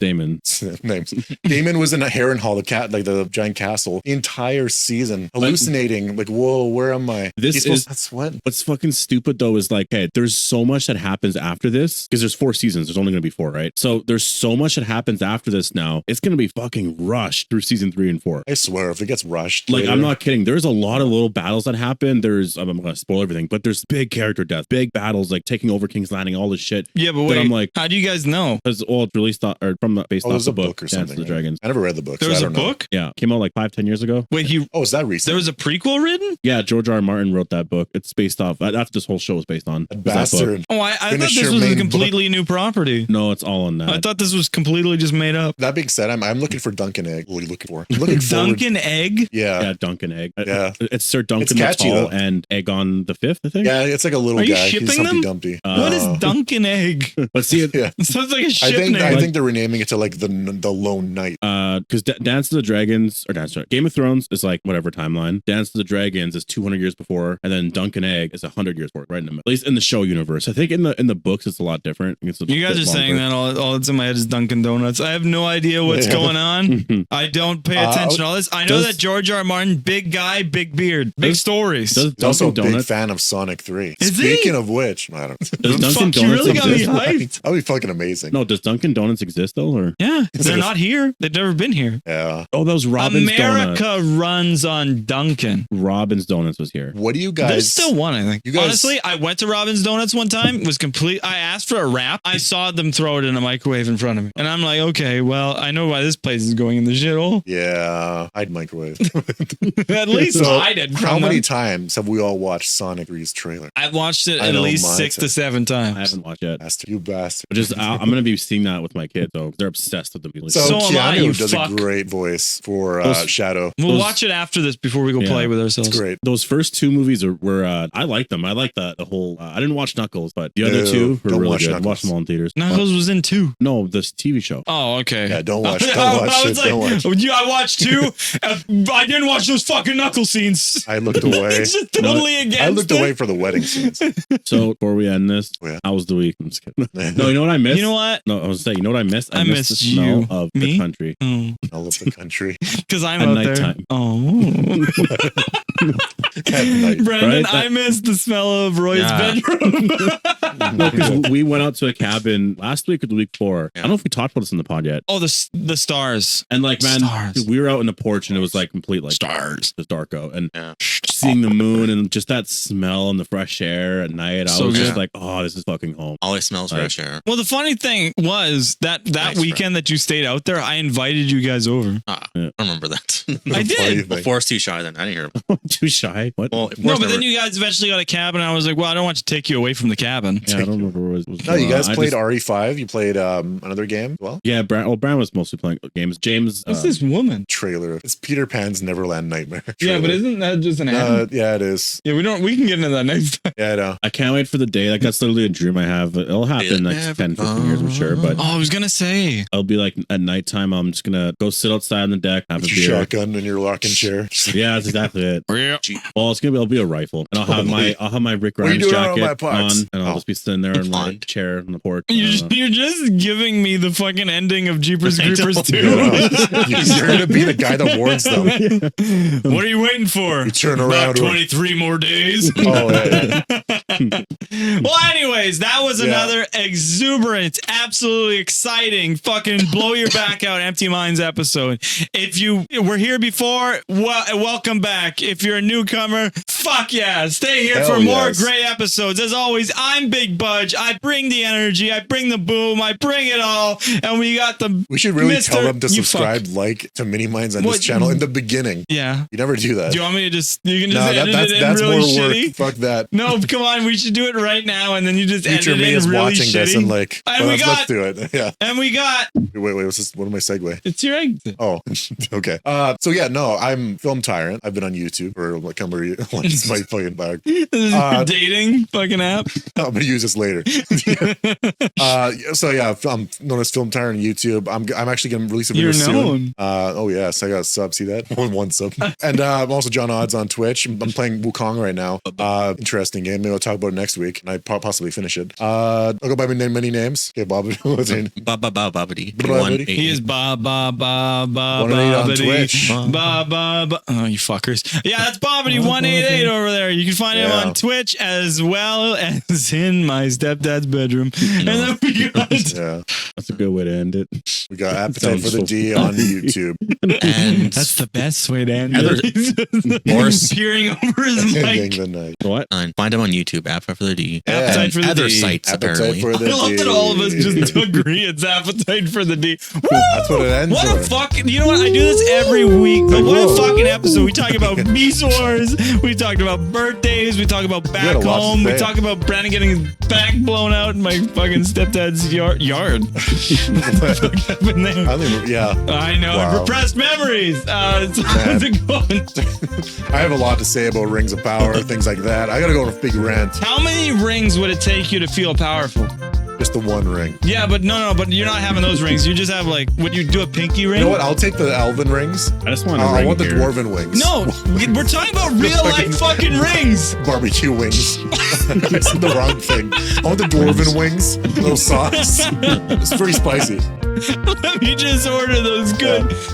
Damon. names. Damon was in a Harrenhal, the giant castle, the entire season, hallucinating. Like, whoa, where am I? That's what? What's fucking stupid though is like, hey, there's so much that happens after this because there's 4 seasons. There's only going to be 4, right? So there's so much that happens after this now. It's going to be fucking rushed through season 3 and 4. I swear, if it gets rushed, Like, later- I'm not kidding. There's a lot of little battles that happen. I'm going to spoil everything, but there's big character deaths, big battles, like taking over King's Landing, all this shit. Yeah, but That wait, I'm like, how do you guys know? because it's released based Oh, off there's the a book book or Dance something. of the Dragons. I never read the book. There so was I a don't know. book? Yeah, came out like 5-10 years ago. Wait, Oh, is that recent? there was a prequel written? Yeah, George R. R. Martin wrote that book. It's based off. That's this whole show is based on. A was that book. bastard. Oh, I thought Finish this your was a main completely new property. No, it's all on that. I thought this was completely just made up. That being said, I'm looking for Duncan Egg. What are you looking for? I'm looking forward. Duncan Egg? Yeah. Yeah, Duncan Egg. Yeah. It's Sir Duncan It's the catchy, Tall though. and Eggon the Fifth, I think. Yeah, it's like a little Are you guy. He's shipping Humpty them? Dumpty. What is Duncan Egg? But see, Yeah. It sounds like a I ship think name. I think they're renaming it to like the Lone Knight. because Dance of the Dragons or Game of Thrones is like whatever timeline. Dance of the Dragons is 200 years before, and then Duncan Egg is 100 years before, right in the middle. At least in the show universe. I think in the books it's a lot different. It's a You guys bit are saying longer. that all that's in my head is Dunkin' Donuts. I have no idea what's Yeah. going on. I don't pay attention to all this. I know does- that George R. R. Martin, big guy, big beard, big Does- stories. Does He's also a Dunkin' big Donuts? fan of Sonic 3. Is he? Speaking of which, I don't Does Dunkin' Fuck, you Donuts really got me exist? hyped. That'd be fucking amazing. No, does Dunkin' Donuts exist though? Or Yeah, they're not here. They've never been here. Yeah. oh, that was Robin's Donuts. America runs on Dunkin'. Robin's Donuts was here. What do you There's guys? still one, I think. You guys- Honestly, I went to Robin's Donuts one time. It was complete. I asked for a wrap. I saw them throw it in a microwave in front of me. And I'm like, okay, well, I know why this place is going in the shithole. Yeah, I'd microwave. At least So, I did. How from many them. times have we all watched Sonic 3's trailer? I've watched it I at know least mine 6 too. to 7 times. I haven't watched yet. Bastard, you bastard. I'm gonna be seeing that with my kids, so they're obsessed with the movie. So So am I, you Keanu does fuck. a great voice for Those- Shadow. We'll watch it after this before we go Yeah. play with ourselves. It's great. Those first two movies were I like them. I like the whole. I didn't watch Knuckles, but the other No, two were don't really watch good. Knuckles. Watch them all in theaters. Knuckles was in 2. No, this TV show. Oh, okay. Yeah, don't watch. Don't I watch was it. Don't watch. like, I watched 2. I didn't watch those fucking Knuckle scenes. I looked away. It's just totally against I looked it. away for the wedding scenes. So before we end this, Yeah. how was the week? I'm just kidding. No, you know what I missed? You know what? No, I was saying, you know what I missed? I missed the missed smell you. of Me? the country. All of the country. Because I'm At out nighttime. there. Oh. At night. Brendan, Right? I missed the smell of Roy's Yeah. bedroom. No, because we went out to a cabin last week or the week before. I don't know if we talked about this in the pod yet. Oh, the stars. And like, man, Stars. we were out in the porch and it was like complete like Stars. the dark out and Yeah. seeing the moon and just that smell and the fresh air at night. I So was just good. like, oh, this is fucking home. Always smells fresh air. Well, the funny thing was that Nice, weekend that you stayed out there, I invited you guys over. Ah, Yeah. I remember that. I Funny did. thing. Well, Forrest's too shy then. I didn't hear him. Too shy. What? Well, No, but then you guys eventually got a cabin. And I was like, well, I don't want to take you away from the cabin. Yeah, I don't remember what was No, you guys I played just- RE5. You played another game. Well, Yeah, Brand was mostly playing games. James. What's this woman? trailer. It's Peter Pan's Neverland Nightmare. Yeah, but trailer. isn't that just an ad? Yeah, it is. Yeah, we can get into that next time. Yeah, I know. I can't wait for the day. Like that's literally a dream I have. It'll happen in the next 10, 15 years, I'm sure. But Oh, I was gonna say. I'll be like at nighttime. I'm just gonna go sit outside on the deck, have a With beer. your shotgun in your rocking chair. Yeah, that's exactly it. Yeah. Well, it'll be a rifle, and I'll have my Rick What are you Grimes doing on my jacket parts? on, and I'll Oh. just be sitting there in my Fun. chair on the porch. You're just giving me the fucking ending of Jeepers I Creepers don't 2. You're gonna be the guy that warns them. What are you waiting for? You turn About around. 23 more days. Oh, yeah. Well, anyways, that was Yeah. another exuberant, absolutely exciting, fucking blow your back out, Empty Minds episode. If you were here before, welcome back. If you're a newcomer, fuck yeah, stay here Hell for more yes. great episodes. As always, I'm Big Budge. I bring the energy, I bring the boom, I bring it all, and we got the. We should really tell Mr. them to You subscribe, like to Mini Minds on What- this channel in the beginning. Yeah. You never do that. Do you want me to just? You can No, just edit it in that's really more shitty. work. Fuck that. No, come on, we should do it right now, and then you just Future edit me it is in really watching shitty. this and like, And well, we let's got- do it. Yeah. And we got Wait, what's this? What am I segue? it's your exit. Oh, okay. So yeah, no, I'm Film Tyrant. I've been on YouTube for like a number of years. Like, it's my fucking bag. This is Uh, your dating fucking app. I'm gonna use this later. So yeah, I'm known as Film Tyrant on YouTube. I'm actually gonna release a video You're soon. known. Oh yes, I got a sub. See that? One sub. And I'm also John Odds on Twitch. I'm playing Wukong right now. Interesting game. Maybe I'll talk about it next week, and I possibly finish it. I'll go by many names. Okay, Bob. What's your name? Bobbity. Bobbity. He is ba ba ba ba 188 on bobbity. Twitch. Ba ba ba. Oh, you fuckers. Yeah, that's Bobbity 188 over there. You can find him Yeah. on Twitch as well as in my stepdad's bedroom. And then we got Yeah, That's a good way to end it. we got Appetite Sounds for the so D on YouTube. And that's the best way to end Other- it. Horse. Peering over his Ending mic. the night. What? find him on YouTube. Appetite for the D. Appetite And for the other D. sites Appetite apparently. for the I love D. that all of us just agree it's Appetite for the D. That's what it ends What a with. fucking, you know what? I do this every week, but what a fucking episode. We talk about Beast Wars. We talked about birthdays. We talk about back had a lot to home. We say. talk about Brandon getting his back blown out in my fucking stepdad's yard. What happened there? I don't even, yeah, I know. Wow. Repressed memories. So how's it going? I have a lot to say about Rings of Power, things like that. I gotta go on a big rant. How many rings would it take you to feel powerful? Just the one ring. Yeah, but no, but you're not having those rings. You just have like, would you do a pinky ring? You know what? I'll take the Elven rings. I just want to I want the Dwarven wings. No, we're talking about real life fucking rings. Barbecue wings. I said the wrong thing. I want the Dwarven wings. Little sauce. It's pretty spicy. Let me just order those good